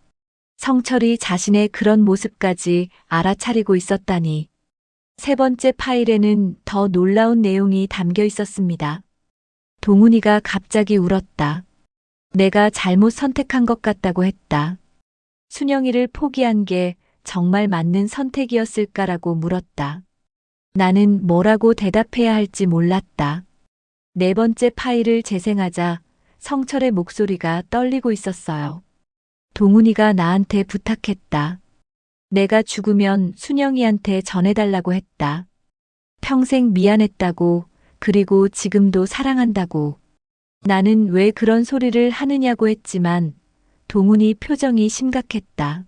성철이 자신의 그런 모습까지 알아차리고 있었다니. 세 번째 파일에는 더 놀라운 내용이 담겨 있었습니다. 동훈이가 갑자기 울었다. 내가 잘못 선택한 것 같다고 했다. 순영이를 포기한 게 정말 맞는 선택이었을까라고 물었다. 나는 뭐라고 대답해야 할지 몰랐다. 네 번째 파일을 재생하자 성철의 목소리가 떨리고 있었어요. 동훈이가 나한테 부탁했다. 내가 죽으면 순영이한테 전해달라고 했다. 평생 미안했다고, 그리고 지금도 사랑한다고. 나는 왜 그런 소리를 하느냐고 했지만 동훈이 표정이 심각했다.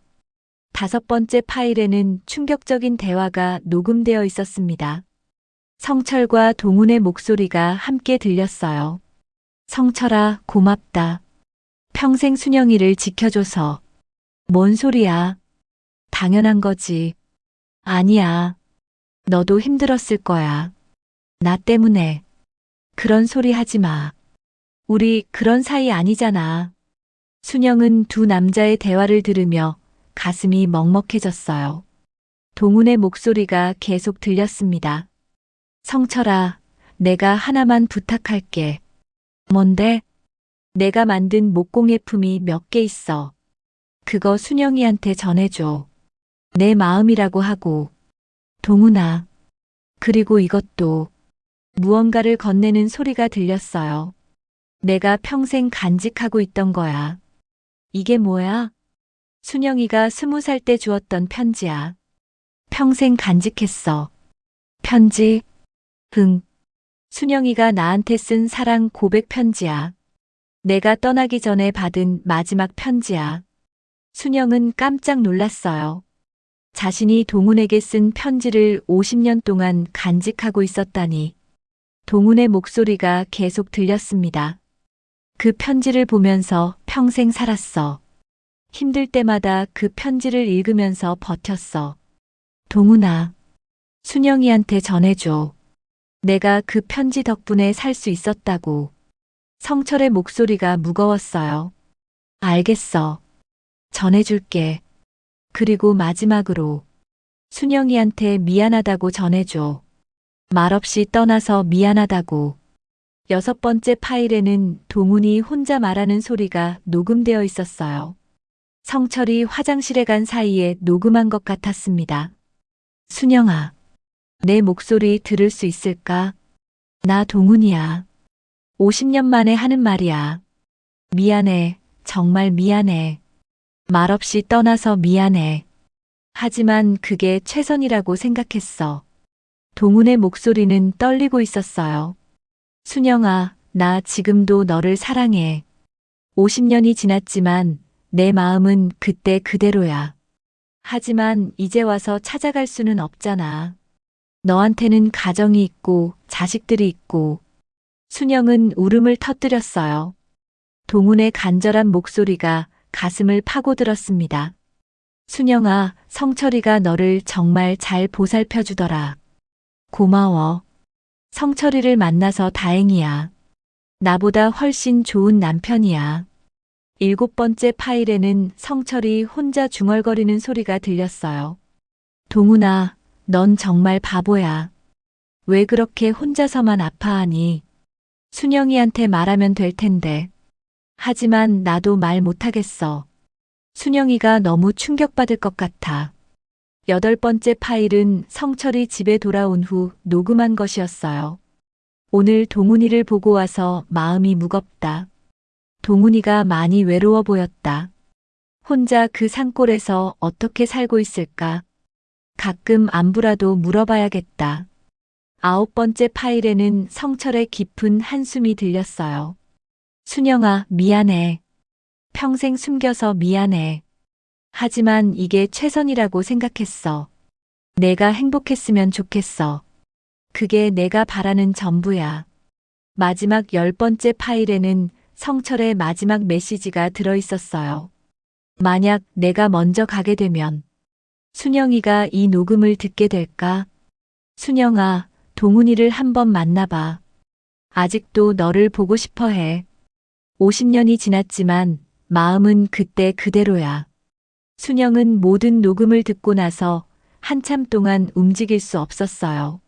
다섯 번째 파일에는 충격적인 대화가 녹음되어 있었습니다. 성철과 동훈의 목소리가 함께 들렸어요. 성철아, 고맙다. 평생 순영이를 지켜줘서. 뭔 소리야? 당연한 거지. 아니야. 너도 힘들었을 거야. 나 때문에. 그런 소리 하지 마. 우리 그런 사이 아니잖아. 순영은 두 남자의 대화를 들으며 가슴이 먹먹해졌어요. 동훈의 목소리가 계속 들렸습니다. 성철아, 내가 하나만 부탁할게. 뭔데? 내가 만든 목공예품이 몇 개 있어. 그거 순영이한테 전해줘. 내 마음이라고 하고. 동훈아. 그리고 이것도. 무언가를 건네는 소리가 들렸어요. 내가 평생 간직하고 있던 거야. 이게 뭐야? 순영이가 20살 때 주었던 편지야. 평생 간직했어. 편지? 응. 순영이가 나한테 쓴 사랑 고백 편지야. 내가 떠나기 전에 받은 마지막 편지야. 순영은 깜짝 놀랐어요. 자신이 동훈에게 쓴 편지를 50년 동안 간직하고 있었다니. 동훈의 목소리가 계속 들렸습니다. 그 편지를 보면서 평생 살았어. 힘들 때마다 그 편지를 읽으면서 버텼어. 동훈아, 순영이한테 전해줘. 내가 그 편지 덕분에 살 수 있었다고. 성철의 목소리가 무거웠어요. 알겠어. 전해줄게. 그리고 마지막으로 순영이한테 미안하다고 전해줘. 말없이 떠나서 미안하다고. 6번째 파일에는 동훈이 혼자 말하는 소리가 녹음되어 있었어요. 성철이 화장실에 간 사이에 녹음한 것 같았습니다. 순영아, 내 목소리 들을 수 있을까? 나 동훈이야. 50년 만에 하는 말이야. 미안해, 정말 미안해. 말없이 떠나서 미안해. 하지만 그게 최선이라고 생각했어. 동훈의 목소리는 떨리고 있었어요. 순영아, 나 지금도 너를 사랑해. 50년이 지났지만 내 마음은 그때 그대로야. 하지만 이제 와서 찾아갈 수는 없잖아. 너한테는 가정이 있고 자식들이 있고. 순영은 울음을 터뜨렸어요. 동훈의 간절한 목소리가 가슴을 파고들었습니다. 순영아, 성철이가 너를 정말 잘 보살펴주더라. 고마워. 성철이를 만나서 다행이야. 나보다 훨씬 좋은 남편이야. 7번째 파일에는 성철이 혼자 중얼거리는 소리가 들렸어요. 동훈아, 넌 정말 바보야. 왜 그렇게 혼자서만 아파하니? 순영이한테 말하면 될 텐데. 하지만 나도 말 못하겠어. 순영이가 너무 충격받을 것 같아. 8번째 파일은 성철이 집에 돌아온 후 녹음한 것이었어요. 오늘 동훈이를 보고 와서 마음이 무겁다. 동훈이가 많이 외로워 보였다. 혼자 그 산골에서 어떻게 살고 있을까? 가끔 안부라도 물어봐야겠다. 9번째 파일에는 성철의 깊은 한숨이 들렸어요. 순영아, 미안해. 평생 숨겨서 미안해. 하지만 이게 최선이라고 생각했어. 내가 행복했으면 좋겠어. 그게 내가 바라는 전부야. 마지막 10번째 파일에는 성철의 마지막 메시지가 들어있었어요. 만약 내가 먼저 가게 되면 순영이가 이 녹음을 듣게 될까? 순영아, 동훈이를 한번 만나봐. 아직도 너를 보고 싶어 해. 50년이 지났지만 마음은 그때 그대로야. 순영은 모든 녹음을 듣고 나서 한참 동안 움직일 수 없었어요.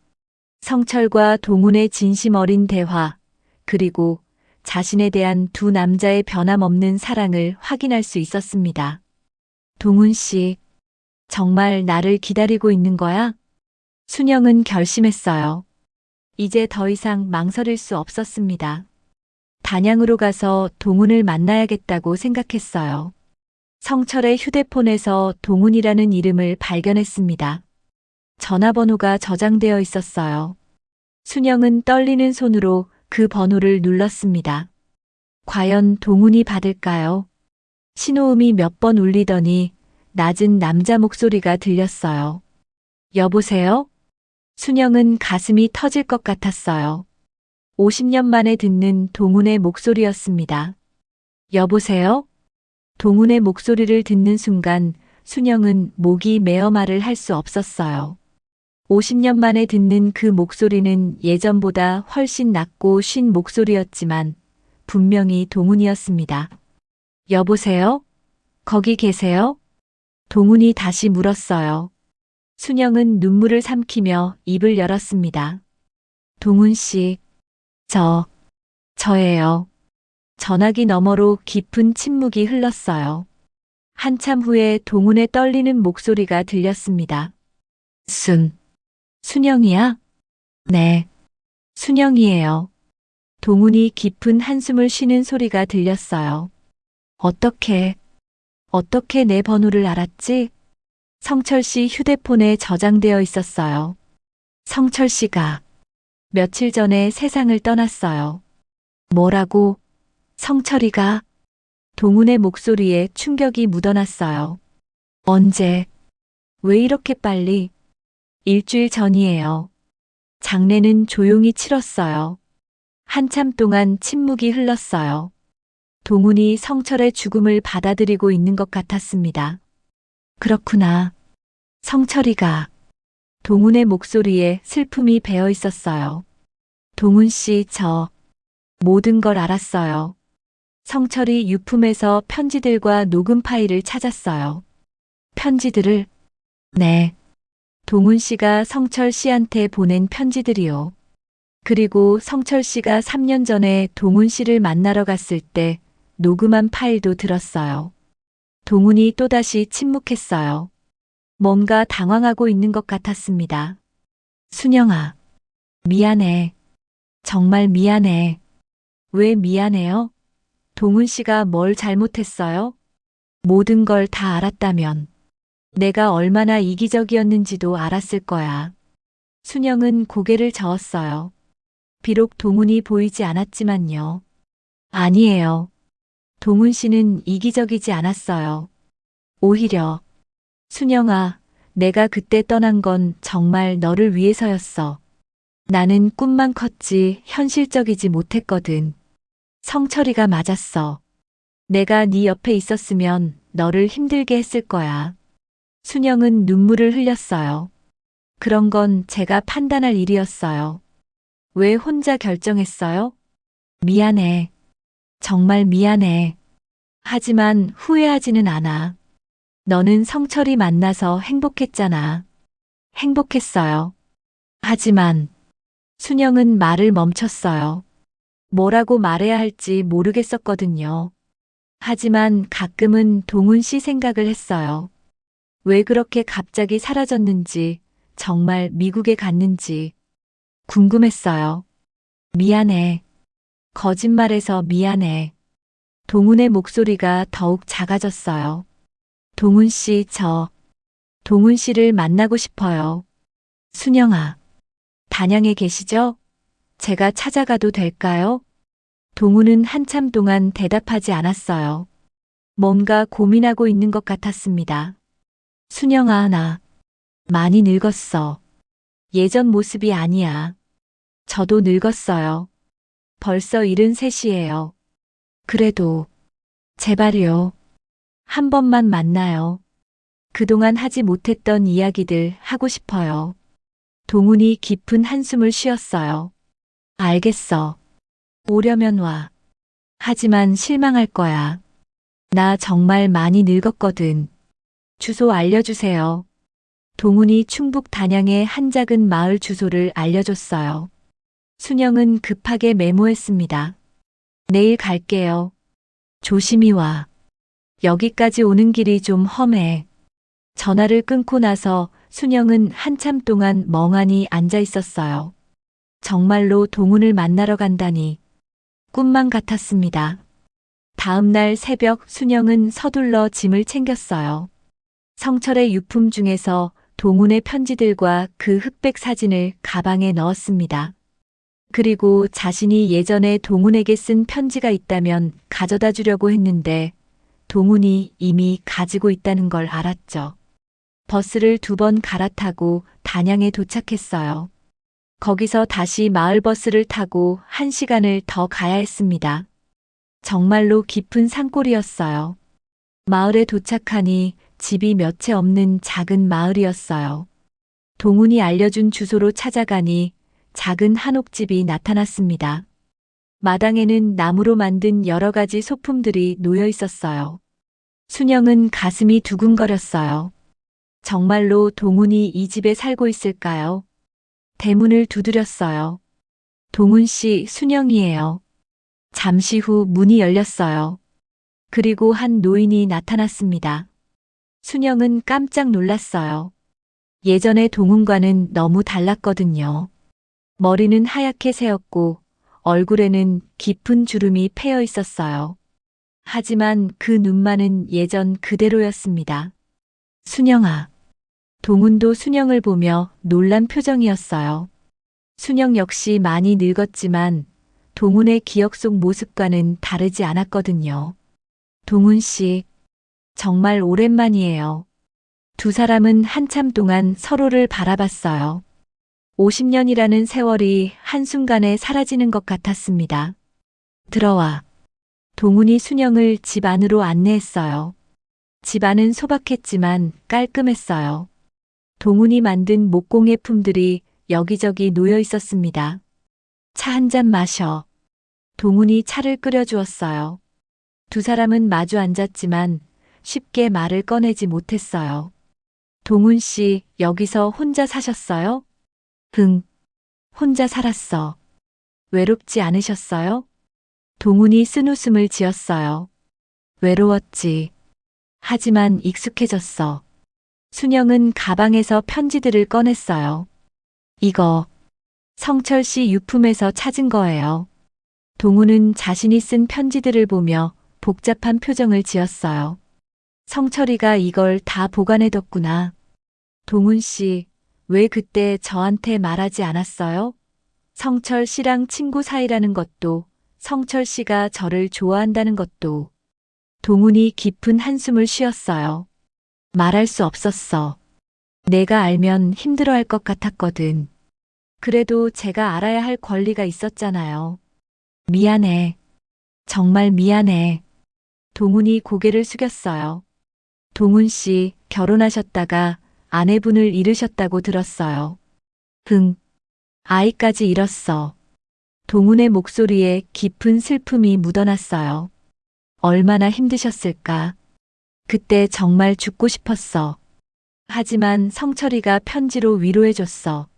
성철과 동훈의 진심 어린 대화, 그리고 자신에 대한 두 남자의 변함없는 사랑을 확인할 수 있었습니다. 동훈 씨, 정말 나를 기다리고 있는 거야? 순영은 결심했어요. 이제 더 이상 망설일 수 없었습니다. 단양으로 가서 동훈을 만나야겠다고 생각했어요. 성철의 휴대폰에서 동훈이라는 이름을 발견했습니다. 전화번호가 저장되어 있었어요. 순영은 떨리는 손으로 그 번호를 눌렀습니다. 과연 동훈이 받을까요? 신호음이 몇 번 울리더니 낮은 남자 목소리가 들렸어요. 여보세요? 순영은 가슴이 터질 것 같았어요. 50년 만에 듣는 동훈의 목소리였습니다. 여보세요? 동훈의 목소리를 듣는 순간 순영은 목이 메어 말을 할 수 없었어요. 50년 만에 듣는 그 목소리는 예전보다 훨씬 낮고 쉰 목소리였지만 분명히 동훈이었습니다. 여보세요? 거기 계세요? 동훈이 다시 물었어요. 순영은 눈물을 삼키며 입을 열었습니다. 동훈 씨, 저예요. 전화기 너머로 깊은 침묵이 흘렀어요. 한참 후에 동훈의 떨리는 목소리가 들렸습니다. 순영이야? 네, 순영이에요. 동훈이 깊은 한숨을 쉬는 소리가 들렸어요. 어떻게 내 번호를 알았지? 성철 씨 휴대폰에 저장되어 있었어요. 성철 씨가 며칠 전에 세상을 떠났어요. 뭐라고? 성철이가? 동훈의 목소리에 충격이 묻어났어요. 언제? 왜 이렇게 빨리? 일주일 전이에요. 장례는 조용히 치렀어요. 한참 동안 침묵이 흘렀어요. 동훈이 성철의 죽음을 받아들이고 있는 것 같았습니다. 그렇구나. 성철이가. 동훈의 목소리에 슬픔이 배어 있었어요. 동훈 씨, 저 모든 걸 알았어요. 성철이 유품에서 편지들과 녹음 파일을 찾았어요. 편지들을? 네. 동훈 씨가 성철 씨한테 보낸 편지들이요. 그리고 성철 씨가 3년 전에 동훈 씨를 만나러 갔을 때 녹음한 파일도 들었어요. 동훈이 또다시 침묵했어요. 뭔가 당황하고 있는 것 같았습니다. 순영아, 미안해. 정말 미안해. 왜 미안해요? 동훈 씨가 뭘 잘못했어요? 모든 걸 다 알았다면 내가 얼마나 이기적이었는지도 알았을 거야. 순영은 고개를 저었어요. 비록 동훈이 보이지 않았지만요. 아니에요. 동훈 씨는 이기적이지 않았어요. 오히려, 순영아, 내가 그때 떠난 건 정말 너를 위해서였어. 나는 꿈만 컸지 현실적이지 못했거든. 성철이가 맞았어. 내가 네 옆에 있었으면 너를 힘들게 했을 거야. 순영은 눈물을 흘렸어요. 그런 건 제가 판단할 일이었어요. 왜 혼자 결정했어요? 미안해. 정말 미안해. 하지만 후회하지는 않아. 너는 성철이 만나서 행복했잖아. 행복했어요. 하지만 순영은 말을 멈췄어요. 뭐라고 말해야 할지 모르겠었거든요. 하지만 가끔은 동훈 씨 생각을 했어요. 왜 그렇게 갑자기 사라졌는지, 정말 미국에 갔는지 궁금했어요. 미안해. 거짓말해서 미안해. 동훈의 목소리가 더욱 작아졌어요. 동훈 씨, 동훈 씨를 만나고 싶어요. 순영아, 단양에 계시죠? 제가 찾아가도 될까요? 동훈은 한참 동안 대답하지 않았어요. 뭔가 고민하고 있는 것 같았습니다. 순영아, 나 많이 늙었어. 예전 모습이 아니야. 저도 늙었어요. 벌써 73이에요. 그래도 제발요. 한 번만 만나요. 그동안 하지 못했던 이야기들 하고 싶어요. 동훈이 깊은 한숨을 쉬었어요. 알겠어. 오려면 와. 하지만 실망할 거야. 나 정말 많이 늙었거든. 주소 알려주세요. 동훈이 충북 단양의 한 작은 마을 주소를 알려줬어요. 순영은 급하게 메모했습니다. 내일 갈게요. 조심히 와. 여기까지 오는 길이 좀 험해. 전화를 끊고 나서 순영은 한참 동안 멍하니 앉아 있었어요. 정말로 동훈을 만나러 간다니 꿈만 같았습니다. 다음 날 새벽 순영은 서둘러 짐을 챙겼어요. 성철의 유품 중에서 동훈의 편지들과 그 흑백 사진을 가방에 넣었습니다. 그리고 자신이 예전에 동훈에게 쓴 편지가 있다면 가져다 주려고 했는데 동훈이 이미 가지고 있다는 걸 알았죠. 버스를 2번 갈아타고 단양에 도착했어요. 거기서 다시 마을버스를 타고 1시간을 더 가야 했습니다. 정말로 깊은 산골이었어요. 마을에 도착하니 집이 몇 채 없는 작은 마을이었어요. 동훈이 알려준 주소로 찾아가니 작은 한옥집이 나타났습니다. 마당에는 나무로 만든 여러 가지 소품들이 놓여 있었어요. 순영은 가슴이 두근거렸어요. 정말로 동훈이 이 집에 살고 있을까요? 대문을 두드렸어요. 동훈 씨, 순영이에요. 잠시 후 문이 열렸어요. 그리고 한 노인이 나타났습니다. 순영은 깜짝 놀랐어요. 예전의 동훈과는 너무 달랐거든요. 머리는 하얗게 새었고 얼굴에는 깊은 주름이 패여 있었어요. 하지만 그 눈만은 예전 그대로였습니다. 순영아. 동훈도 순영을 보며 놀란 표정이었어요. 순영 역시 많이 늙었지만 동훈의 기억 속 모습과는 다르지 않았거든요. 동훈 씨, 정말 오랜만이에요. 두 사람은 한참 동안 서로를 바라봤어요. 50년이라는 세월이 한순간에 사라지는 것 같았습니다. 들어와. 동훈이 순영을 집 안으로 안내했어요. 집 안은 소박했지만 깔끔했어요. 동훈이 만든 목공예품들이 여기저기 놓여 있었습니다. 차 한 잔 마셔. 동훈이 차를 끓여주었어요. 두 사람은 마주 앉았지만 쉽게 말을 꺼내지 못했어요. 동훈 씨, 여기서 혼자 사셨어요? 응. 혼자 살았어. 외롭지 않으셨어요? 동훈이 쓴웃음을 지었어요. 외로웠지. 하지만 익숙해졌어. 순영은 가방에서 편지들을 꺼냈어요. 이거 성철 씨 유품에서 찾은 거예요. 동훈은 자신이 쓴 편지들을 보며 복잡한 표정을 지었어요. 성철이가 이걸 다 보관해뒀구나. 동훈 씨, 왜 그때 저한테 말하지 않았어요? 성철 씨랑 친구 사이라는 것도, 성철 씨가 저를 좋아한다는 것도. 동훈이 깊은 한숨을 쉬었어요. 말할 수 없었어. 내가 알면 힘들어할 것 같았거든. 그래도 제가 알아야 할 권리가 있었잖아요. 미안해. 정말 미안해. 동훈이 고개를 숙였어요. 동훈 씨, 결혼하셨다가 아내분을 잃으셨다고 들었어요. 응. 아이까지 잃었어. 동훈의 목소리에 깊은 슬픔이 묻어났어요. 얼마나 힘드셨을까. 그때 정말 죽고 싶었어. 하지만 성철이가 편지로 위로해줬어.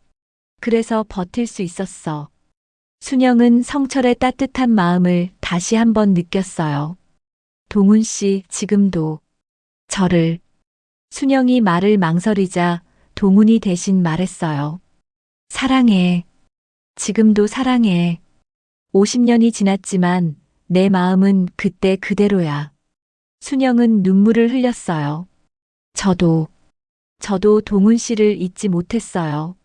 그래서 버틸 수 있었어. 순영은 성철의 따뜻한 마음을 다시 한번 느꼈어요. 동훈 씨, 지금도 저를. 순영이 말을 망설이자 동훈이 대신 말했어요. 사랑해. 지금도 사랑해. 50년이 지났지만 내 마음은 그때 그대로야. 순영은 눈물을 흘렸어요. 저도 동훈 씨를 잊지 못했어요.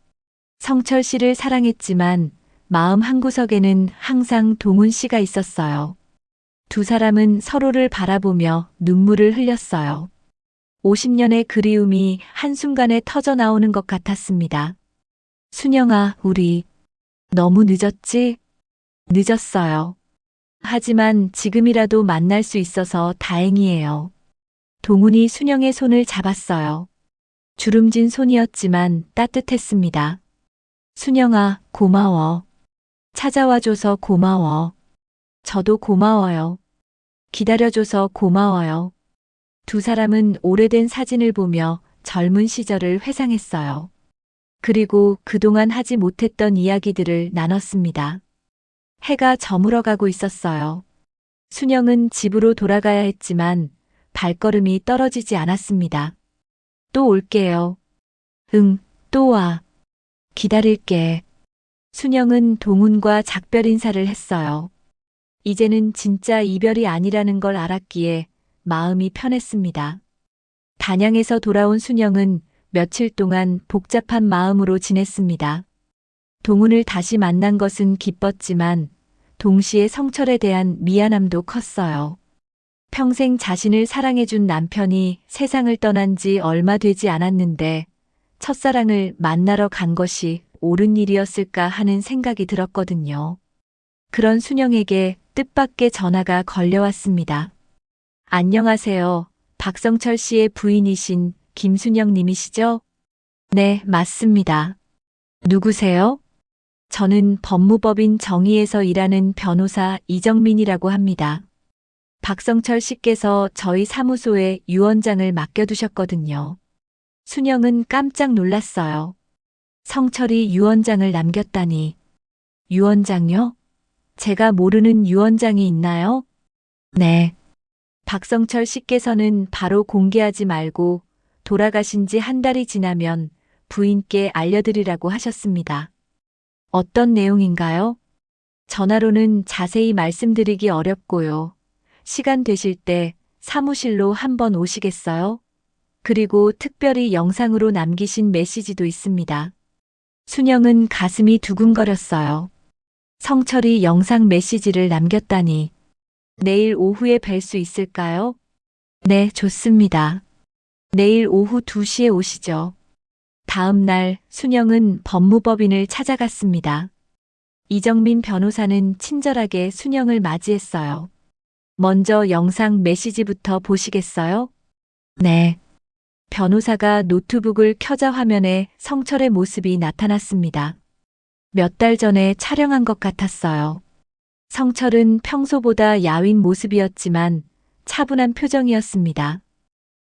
성철 씨를 사랑했지만 마음 한구석에는 항상 동훈 씨가 있었어요. 두 사람은 서로를 바라보며 눈물을 흘렸어요. 50년의 그리움이 한순간에 터져 나오는 것 같았습니다. 순영아, 우리 너무 늦었지? 늦었어요. 하지만 지금이라도 만날 수 있어서 다행이에요. 동훈이 순영의 손을 잡았어요. 주름진 손이었지만 따뜻했습니다. 순영아, 고마워. 찾아와줘서 고마워. 저도 고마워요. 기다려줘서 고마워요. 두 사람은 오래된 사진을 보며 젊은 시절을 회상했어요. 그리고 그동안 하지 못했던 이야기들을 나눴습니다. 해가 저물어가고 있었어요. 순영은 집으로 돌아가야 했지만 발걸음이 떨어지지 않았습니다. 또 올게요. 응, 또 와. 기다릴게. 순영은 동훈과 작별 인사를 했어요. 이제는 진짜 이별이 아니라는 걸 알았기에 마음이 편했습니다. 단양에서 돌아온 순영은 며칠 동안 복잡한 마음으로 지냈습니다. 동훈을 다시 만난 것은 기뻤지만 동시에 성철에 대한 미안함도 컸어요. 평생 자신을 사랑해준 남편이 세상을 떠난 지 얼마 되지 않았는데 첫사랑을 만나러 간 것이 옳은 일이었을까 하는 생각이 들었거든요. 그런 순영에게 뜻밖의 전화가 걸려왔습니다. 안녕하세요. 박성철 씨의 부인이신 김순영 님이시죠? 네, 맞습니다. 누구세요? 저는 법무법인 정의에서 일하는 변호사 이정민이라고 합니다. 박성철 씨께서 저희 사무소에 유언장을 맡겨두셨거든요. 순영은 깜짝 놀랐어요. 성철이 유언장을 남겼다니. 유언장요? 제가 모르는 유언장이 있나요? 네. 박성철 씨께서는 바로 공개하지 말고 돌아가신 지 한 달이 지나면 부인께 알려드리라고 하셨습니다. 어떤 내용인가요? 전화로는 자세히 말씀드리기 어렵고요. 시간 되실 때 사무실로 한번 오시겠어요? 그리고 특별히 영상으로 남기신 메시지도 있습니다. 순영은 가슴이 두근거렸어요. 성철이 영상 메시지를 남겼다니. 내일 오후에 뵐 수 있을까요? 네, 좋습니다. 내일 오후 2시에 오시죠. 다음 날 순영은 법무법인을 찾아갔습니다. 이정민 변호사는 친절하게 순영을 맞이했어요. 먼저 영상 메시지부터 보시겠어요? 네. 변호사가 노트북을 켜자 화면에 성철의 모습이 나타났습니다. 몇 달 전에 촬영한 것 같았어요. 성철은 평소보다 야윈 모습이었지만 차분한 표정이었습니다.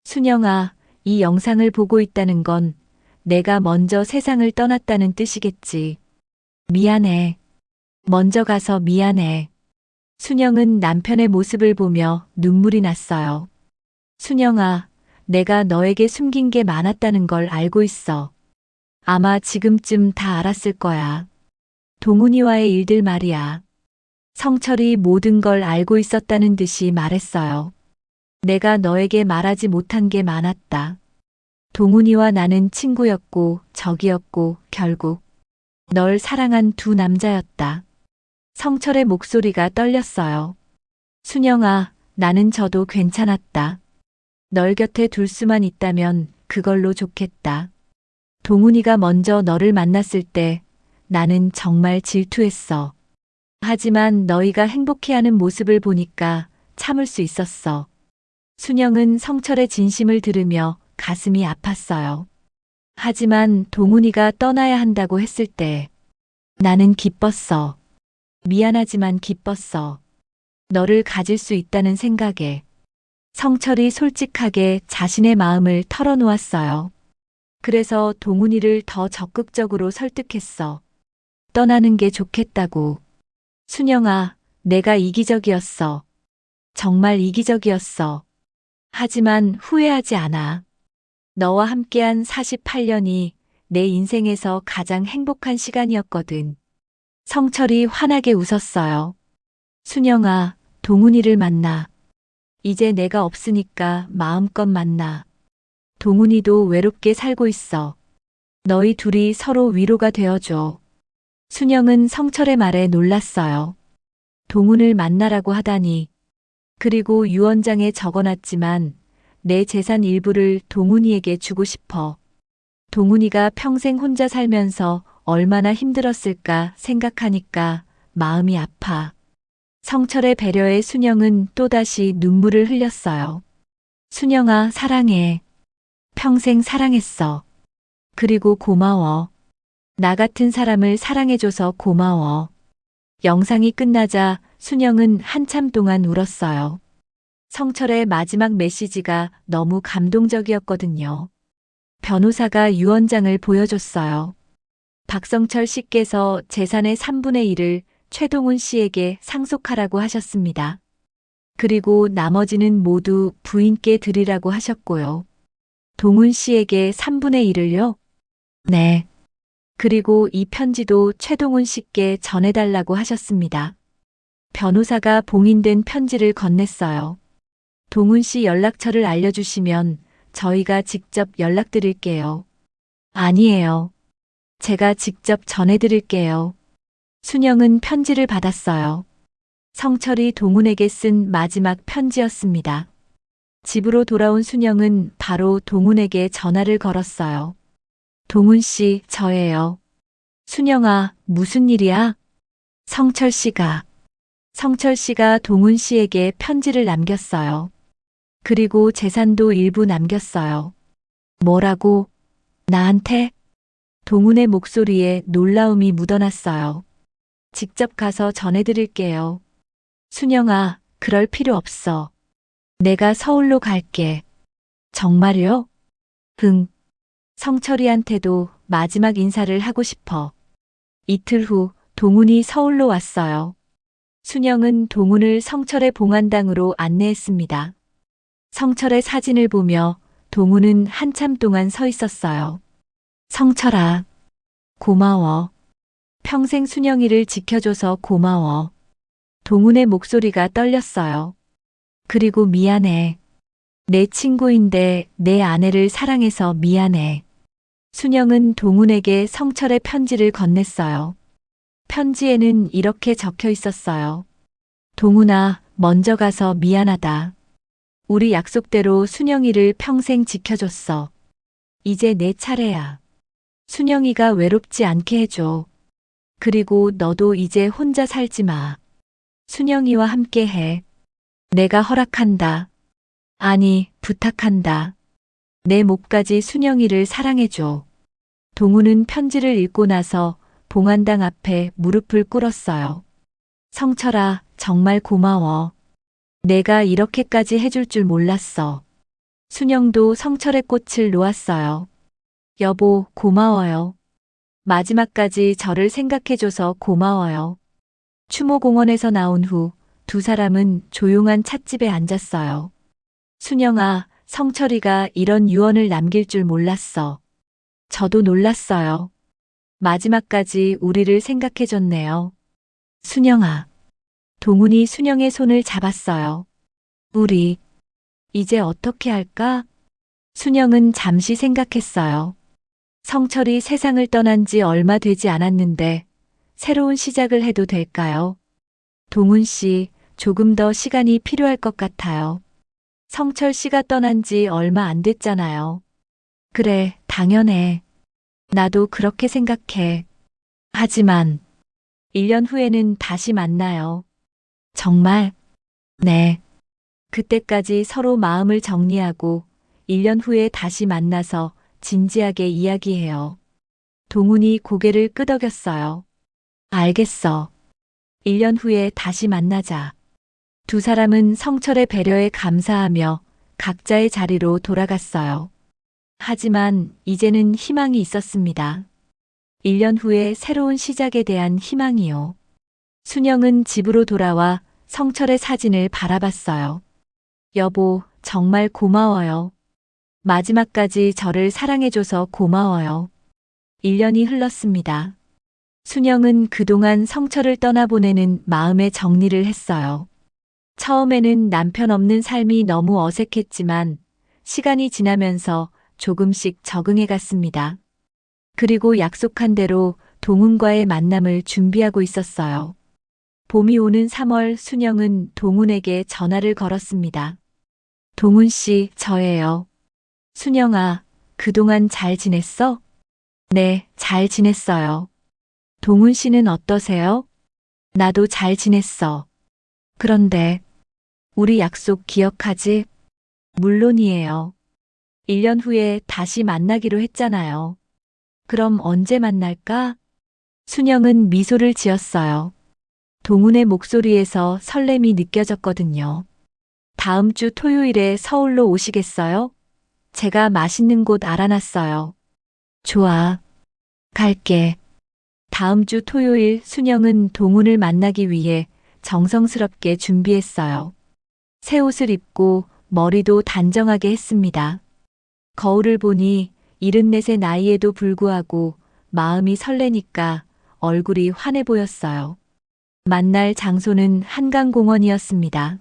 순영아, 이 영상을 보고 있다는 건 내가 먼저 세상을 떠났다는 뜻이겠지. 미안해. 먼저 가서 미안해. 순영은 남편의 모습을 보며 눈물이 났어요. 순영아, 내가 너에게 숨긴 게 많았다는 걸 알고 있어. 아마 지금쯤 다 알았을 거야. 동훈이와의 일들 말이야. 성철이 모든 걸 알고 있었다는 듯이 말했어요. 내가 너에게 말하지 못한 게 많았다. 동훈이와 나는 친구였고 적이었고 결국 널 사랑한 두 남자였다. 성철의 목소리가 떨렸어요. 순영아, 나는 저도 괜찮았다. 널 곁에 둘 수만 있다면 그걸로 좋겠다. 동훈이가 먼저 너를 만났을 때 나는 정말 질투했어. 하지만 너희가 행복해하는 모습을 보니까 참을 수 있었어. 순영은 성철의 진심을 들으며 가슴이 아팠어요. 하지만 동훈이가 떠나야 한다고 했을 때 나는 기뻤어. 미안하지만 기뻤어. 너를 가질 수 있다는 생각에. 성철이 솔직하게 자신의 마음을 털어놓았어요. 그래서 동훈이를 더 적극적으로 설득했어. 떠나는 게 좋겠다고. 순영아, 내가 이기적이었어. 정말 이기적이었어. 하지만 후회하지 않아. 너와 함께한 48년이 내 인생에서 가장 행복한 시간이었거든. 성철이 환하게 웃었어요. 순영아, 동훈이를 만나. 이제 내가 없으니까 마음껏 만나. 동훈이도 외롭게 살고 있어. 너희 둘이 서로 위로가 되어줘. 순영은 성철의 말에 놀랐어요. 동훈을 만나라고 하다니. 그리고 유언장에 적어놨지만 내 재산 일부를 동훈이에게 주고 싶어. 동훈이가 평생 혼자 살면서 얼마나 힘들었을까 생각하니까 마음이 아파. 성철의 배려에 순영은 또다시 눈물을 흘렸어요. 순영아, 사랑해. 평생 사랑했어. 그리고 고마워. 나 같은 사람을 사랑해줘서 고마워. 영상이 끝나자 순영은 한참 동안 울었어요. 성철의 마지막 메시지가 너무 감동적이었거든요. 변호사가 유언장을 보여줬어요. 박성철 씨께서 재산의 3분의 1을 최동훈 씨에게 상속하라고 하셨습니다. 그리고 나머지는 모두 부인께 드리라고 하셨고요. 동훈 씨에게 3분의 1을요? 네. 그리고 이 편지도 최동훈 씨께 전해달라고 하셨습니다. 변호사가 봉인된 편지를 건넸어요. 동훈 씨 연락처를 알려주시면 저희가 직접 연락드릴게요. 아니에요. 제가 직접 전해드릴게요. 순영은 편지를 받았어요. 성철이 동훈에게 쓴 마지막 편지였습니다. 집으로 돌아온 순영은 바로 동훈에게 전화를 걸었어요. 동훈 씨, 저예요. 순영아, 무슨 일이야? 성철 씨가 성철 씨가 동훈 씨에게 편지를 남겼어요. 그리고 재산도 일부 남겼어요. 뭐라고? 나한테? 동훈의 목소리에 놀라움이 묻어났어요. 직접 가서 전해드릴게요. 순영아, 그럴 필요 없어. 내가 서울로 갈게. 정말요? 응. 성철이한테도 마지막 인사를 하고 싶어. 이틀 후 동훈이 서울로 왔어요. 순영은 동훈을 성철의 봉안당으로 안내했습니다. 성철의 사진을 보며 동훈은 한참 동안 서 있었어요. 성철아, 고마워. 평생 순영이를 지켜줘서 고마워. 동훈의 목소리가 떨렸어요. 그리고 미안해. 내 친구인데 내 아내를 사랑해서 미안해. 순영은 동훈에게 성철의 편지를 건넸어요. 편지에는 이렇게 적혀 있었어요. 동훈아, 먼저 가서 미안하다. 우리 약속대로 순영이를 평생 지켜줬어. 이제 내 차례야. 순영이가 외롭지 않게 해줘. 그리고 너도 이제 혼자 살지 마. 순영이와 함께 해. 내가 허락한다. 아니, 부탁한다. 내 목까지 순영이를 사랑해줘. 동훈은 편지를 읽고 나서 봉안당 앞에 무릎을 꿇었어요. 성철아, 정말 고마워. 내가 이렇게까지 해줄 줄 몰랐어. 순영도 성철의 꽃을 놓았어요. 여보, 고마워요. 마지막까지 저를 생각해줘서 고마워요. 추모공원에서 나온 후 두 사람은 조용한 찻집에 앉았어요. 순영아, 성철이가 이런 유언을 남길 줄 몰랐어. 저도 놀랐어요. 마지막까지 우리를 생각해줬네요. 순영아. 동훈이 순영의 손을 잡았어요. 우리, 이제 어떻게 할까? 순영은 잠시 생각했어요. 성철이 세상을 떠난 지 얼마 되지 않았는데 새로운 시작을 해도 될까요? 동훈 씨, 조금 더 시간이 필요할 것 같아요. 성철 씨가 떠난 지 얼마 안 됐잖아요. 그래, 당연해. 나도 그렇게 생각해. 하지만 1년 후에는 다시 만나요. 정말? 네. 그때까지 서로 마음을 정리하고 1년 후에 다시 만나서 진지하게 이야기해요. 동훈이 고개를 끄덕였어요. 알겠어. 1년 후에 다시 만나자. 두 사람은 성철의 배려에 감사하며 각자의 자리로 돌아갔어요. 하지만 이제는 희망이 있었습니다. 1년 후에 새로운 시작에 대한 희망이요. 순영은 집으로 돌아와 성철의 사진을 바라봤어요. 여보, 정말 고마워요. 마지막까지 저를 사랑해줘서 고마워요. 1년이 흘렀습니다. 순영은 그동안 성철을 떠나보내는 마음의 정리를 했어요. 처음에는 남편 없는 삶이 너무 어색했지만 시간이 지나면서 조금씩 적응해 갔습니다. 그리고 약속한 대로 동훈과의 만남을 준비하고 있었어요. 봄이 오는 3월 순영은 동훈에게 전화를 걸었습니다. 동훈 씨, 저예요. 순영아, 그동안 잘 지냈어? 네, 잘 지냈어요. 동훈 씨는 어떠세요? 나도 잘 지냈어. 그런데 우리 약속 기억하지? 물론이에요. 1년 후에 다시 만나기로 했잖아요. 그럼 언제 만날까? 순영은 미소를 지었어요. 동훈의 목소리에서 설렘이 느껴졌거든요. 다음 주 토요일에 서울로 오시겠어요? 제가 맛있는 곳 알아놨어요. 좋아. 갈게. 다음 주 토요일 순영은 동훈을 만나기 위해 정성스럽게 준비했어요. 새 옷을 입고 머리도 단정하게 했습니다. 거울을 보니 74의 나이에도 불구하고 마음이 설레니까 얼굴이 환해 보였어요. 만날 장소는 한강공원이었습니다.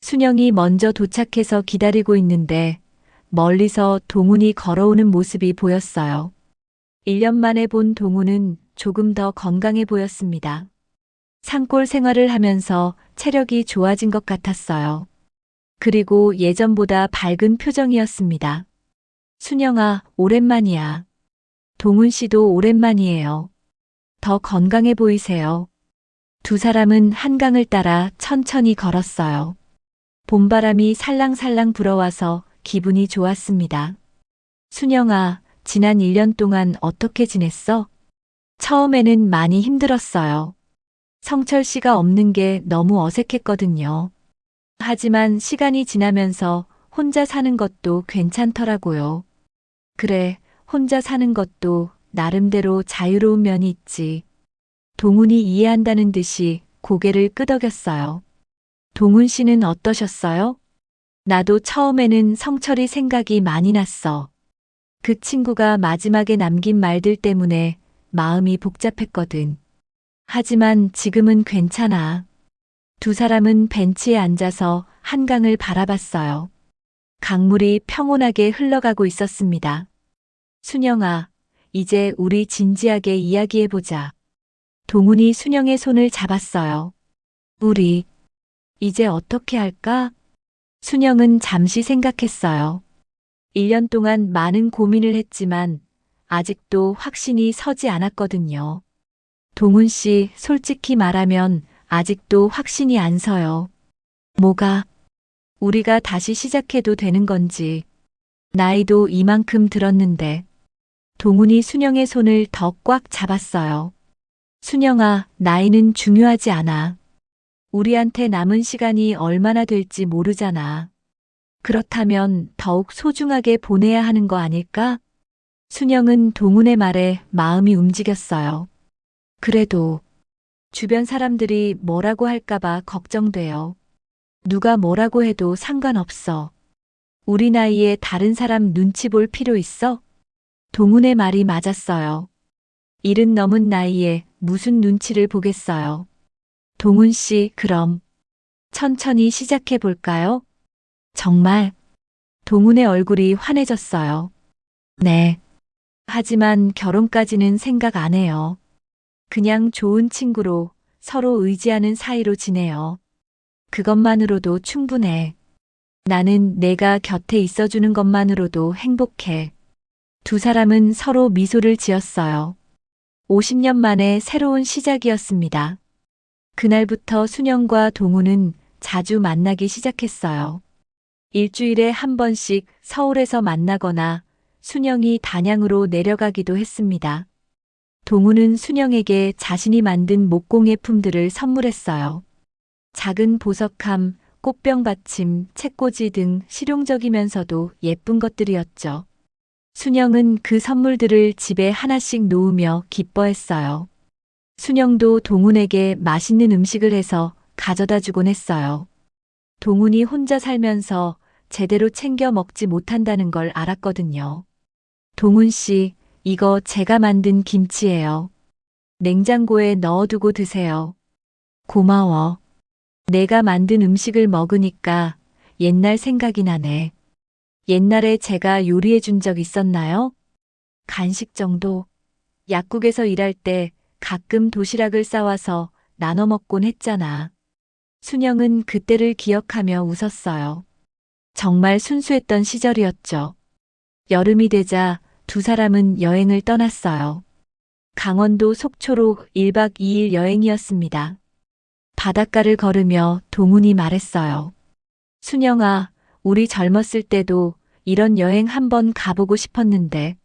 순영이 먼저 도착해서 기다리고 있는데 멀리서 동훈이 걸어오는 모습이 보였어요. 1년 만에 본 동훈은 조금 더 건강해 보였습니다. 산골 생활을 하면서 체력이 좋아진 것 같았어요. 그리고 예전보다 밝은 표정이었습니다. 순영아, 오랜만이야. 동훈 씨도 오랜만이에요. 더 건강해 보이세요. 두 사람은 한강을 따라 천천히 걸었어요. 봄바람이 살랑살랑 불어와서 기분이 좋았습니다. 순영아, 지난 1년 동안 어떻게 지냈어? 처음에는 많이 힘들었어요. 성철 씨가 없는 게 너무 어색했거든요. 하지만 시간이 지나면서 혼자 사는 것도 괜찮더라고요. 그래, 혼자 사는 것도 나름대로 자유로운 면이 있지. 동훈이 이해한다는 듯이 고개를 끄덕였어요. 동훈 씨는 어떠셨어요? 나도 처음에는 성철이 생각이 많이 났어. 그 친구가 마지막에 남긴 말들 때문에 마음이 복잡했거든. 하지만 지금은 괜찮아. 두 사람은 벤치에 앉아서 한강을 바라봤어요. 강물이 평온하게 흘러가고 있었습니다. 순영아, 이제 우리 진지하게 이야기해보자. 동훈이 순영의 손을 잡았어요. 우리, 이제 어떻게 할까? 순영은 잠시 생각했어요. 1년 동안 많은 고민을 했지만 아직도 확신이 서지 않았거든요. 동훈 씨, 솔직히 말하면 아직도 확신이 안 서요. 뭐가? 우리가 다시 시작해도 되는 건지. 나이도 이만큼 들었는데. 동훈이 순영의 손을 더 꽉 잡았어요. 순영아, 나이는 중요하지 않아. 우리한테 남은 시간이 얼마나 될지 모르잖아. 그렇다면 더욱 소중하게 보내야 하는 거 아닐까? 순영은 동훈의 말에 마음이 움직였어요. 그래도 주변 사람들이 뭐라고 할까봐 걱정돼요. 누가 뭐라고 해도 상관없어. 우리 나이에 다른 사람 눈치 볼 필요 있어? 동훈의 말이 맞았어요. 70 넘은 나이에 무슨 눈치를 보겠어요. 동훈 씨, 그럼 천천히 시작해 볼까요? 정말? 동훈의 얼굴이 환해졌어요. 네. 하지만 결혼까지는 생각 안 해요. 그냥 좋은 친구로 서로 의지하는 사이로 지내요. 그것만으로도 충분해. 나는 내가 곁에 있어주는 것만으로도 행복해. 두 사람은 서로 미소를 지었어요. 50년 만에 새로운 시작이었습니다. 그날부터 순영과 동훈은 자주 만나기 시작했어요. 일주일에 한 번씩 서울에서 만나거나 순영이 단양으로 내려가기도 했습니다. 동훈은 순영에게 자신이 만든 목공예품들을 선물했어요. 작은 보석함, 꽃병 받침, 책꽂이 등 실용적이면서도 예쁜 것들이었죠. 순영은 그 선물들을 집에 하나씩 놓으며 기뻐했어요. 순영도 동훈에게 맛있는 음식을 해서 가져다 주곤 했어요. 동훈이 혼자 살면서 제대로 챙겨 먹지 못한다는 걸 알았거든요. 동훈 씨, 이거 제가 만든 김치예요. 냉장고에 넣어두고 드세요. 고마워. 내가 만든 음식을 먹으니까 옛날 생각이 나네. 옛날에 제가 요리해 준 적 있었나요? 간식 정도. 약국에서 일할 때 가끔 도시락을 싸와서 나눠 먹곤 했잖아. 순영은 그때를 기억하며 웃었어요. 정말 순수했던 시절이었죠. 여름이 되자 두 사람은 여행을 떠났어요. 강원도 속초로 1박 2일 여행이었습니다. 바닷가를 걸으며 동훈이 말했어요. 순영아, 우리 젊었을 때도 이런 여행 한번 가보고 싶었는데,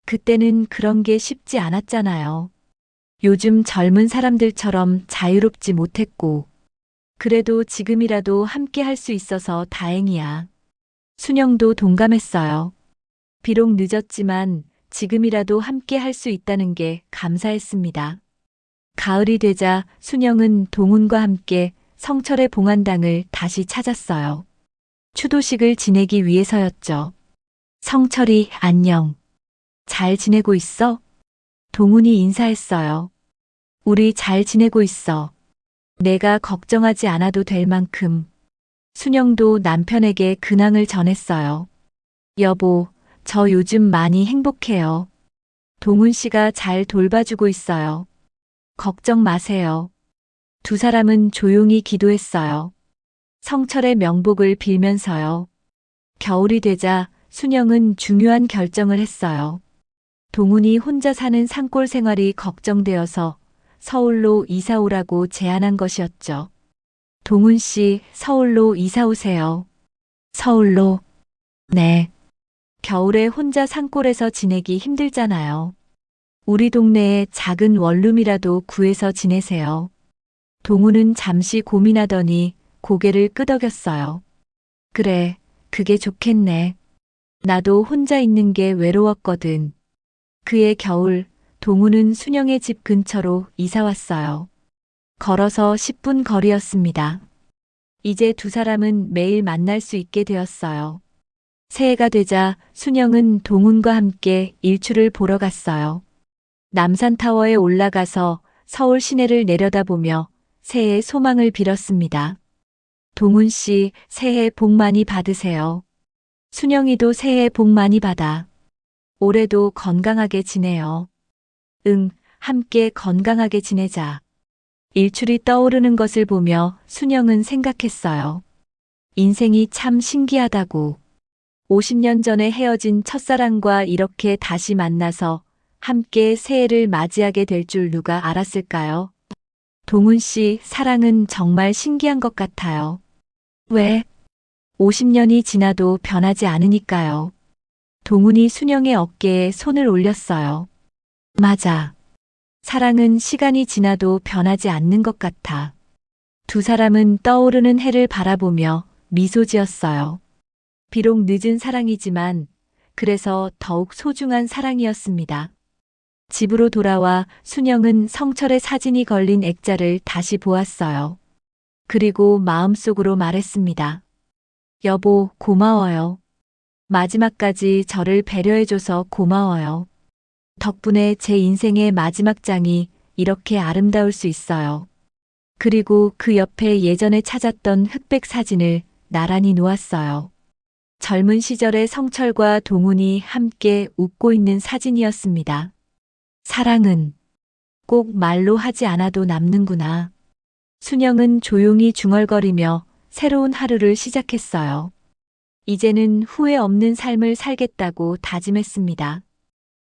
그때는 그런 게 쉽지 않았잖아요. 요즘 젊은 사람들처럼 자유롭지 못했고, 그래도 지금이라도 함께 할 수 있어서 다행이야. 순영도 동감했어요. 비록 늦었지만 지금이라도 함께 할 수 있다는 게 감사했습니다. 가을이 되자 순영은 동훈과 함께 성철의 봉안당을 다시 찾았어요. 추도식을 지내기 위해서였죠. 성철이 안녕. 잘 지내고 있어? 동훈이 인사했어요. 우리 잘 지내고 있어. 내가 걱정하지 않아도 될 만큼. 순영도 남편에게 근황을 전했어요. 여보, 저 요즘 많이 행복해요. 동훈 씨가 잘 돌봐주고 있어요. 걱정 마세요. 두 사람은 조용히 기도했어요. 성철의 명복을 빌면서요. 겨울이 되자 순영은 중요한 결정을 했어요. 동훈이 혼자 사는 산골 생활이 걱정되어서 서울로 이사 오라고 제안한 것이었죠. 동훈 씨, 서울로 이사 오세요. 서울로? 네. 겨울에 혼자 산골에서 지내기 힘들잖아요. 우리 동네에 작은 원룸이라도 구해서 지내세요. 동훈은 잠시 고민하더니 고개를 끄덕였어요. 그래, 그게 좋겠네. 나도 혼자 있는 게 외로웠거든. 그해 겨울, 동훈은 순영의 집 근처로 이사 왔어요. 걸어서 10분 거리였습니다. 이제 두 사람은 매일 만날 수 있게 되었어요. 새해가 되자 순영은 동훈과 함께 일출을 보러 갔어요. 남산타워에 올라가서 서울 시내를 내려다보며 새해의 소망을 빌었습니다. 동훈 씨, 새해 복 많이 받으세요. 순영이도 새해 복 많이 받아. 올해도 건강하게 지내요. 응, 함께 건강하게 지내자. 일출이 떠오르는 것을 보며 순영은 생각했어요. 인생이 참 신기하다고. 50년 전에 헤어진 첫사랑과 이렇게 다시 만나서 함께 새해를 맞이하게 될 줄 누가 알았을까요? 동훈 씨, 사랑은 정말 신기한 것 같아요. 왜? 50년이 지나도 변하지 않으니까요. 동훈이 순영의 어깨에 손을 올렸어요. 맞아. 사랑은 시간이 지나도 변하지 않는 것 같아. 두 사람은 떠오르는 해를 바라보며 미소 지었어요. 비록 늦은 사랑이지만 그래서 더욱 소중한 사랑이었습니다. 집으로 돌아와 순영은 성철의 사진이 걸린 액자를 다시 보았어요. 그리고 마음속으로 말했습니다. 여보, 고마워요. 마지막까지 저를 배려해줘서 고마워요. 덕분에 제 인생의 마지막 장이 이렇게 아름다울 수 있어요. 그리고 그 옆에 예전에 찾았던 흑백 사진을 나란히 놓았어요. 젊은 시절의 성철과 동훈이 함께 웃고 있는 사진이었습니다. 사랑은 꼭 말로 하지 않아도 남는구나. 순영은 조용히 중얼거리며 새로운 하루를 시작했어요. 이제는 후회 없는 삶을 살겠다고 다짐했습니다.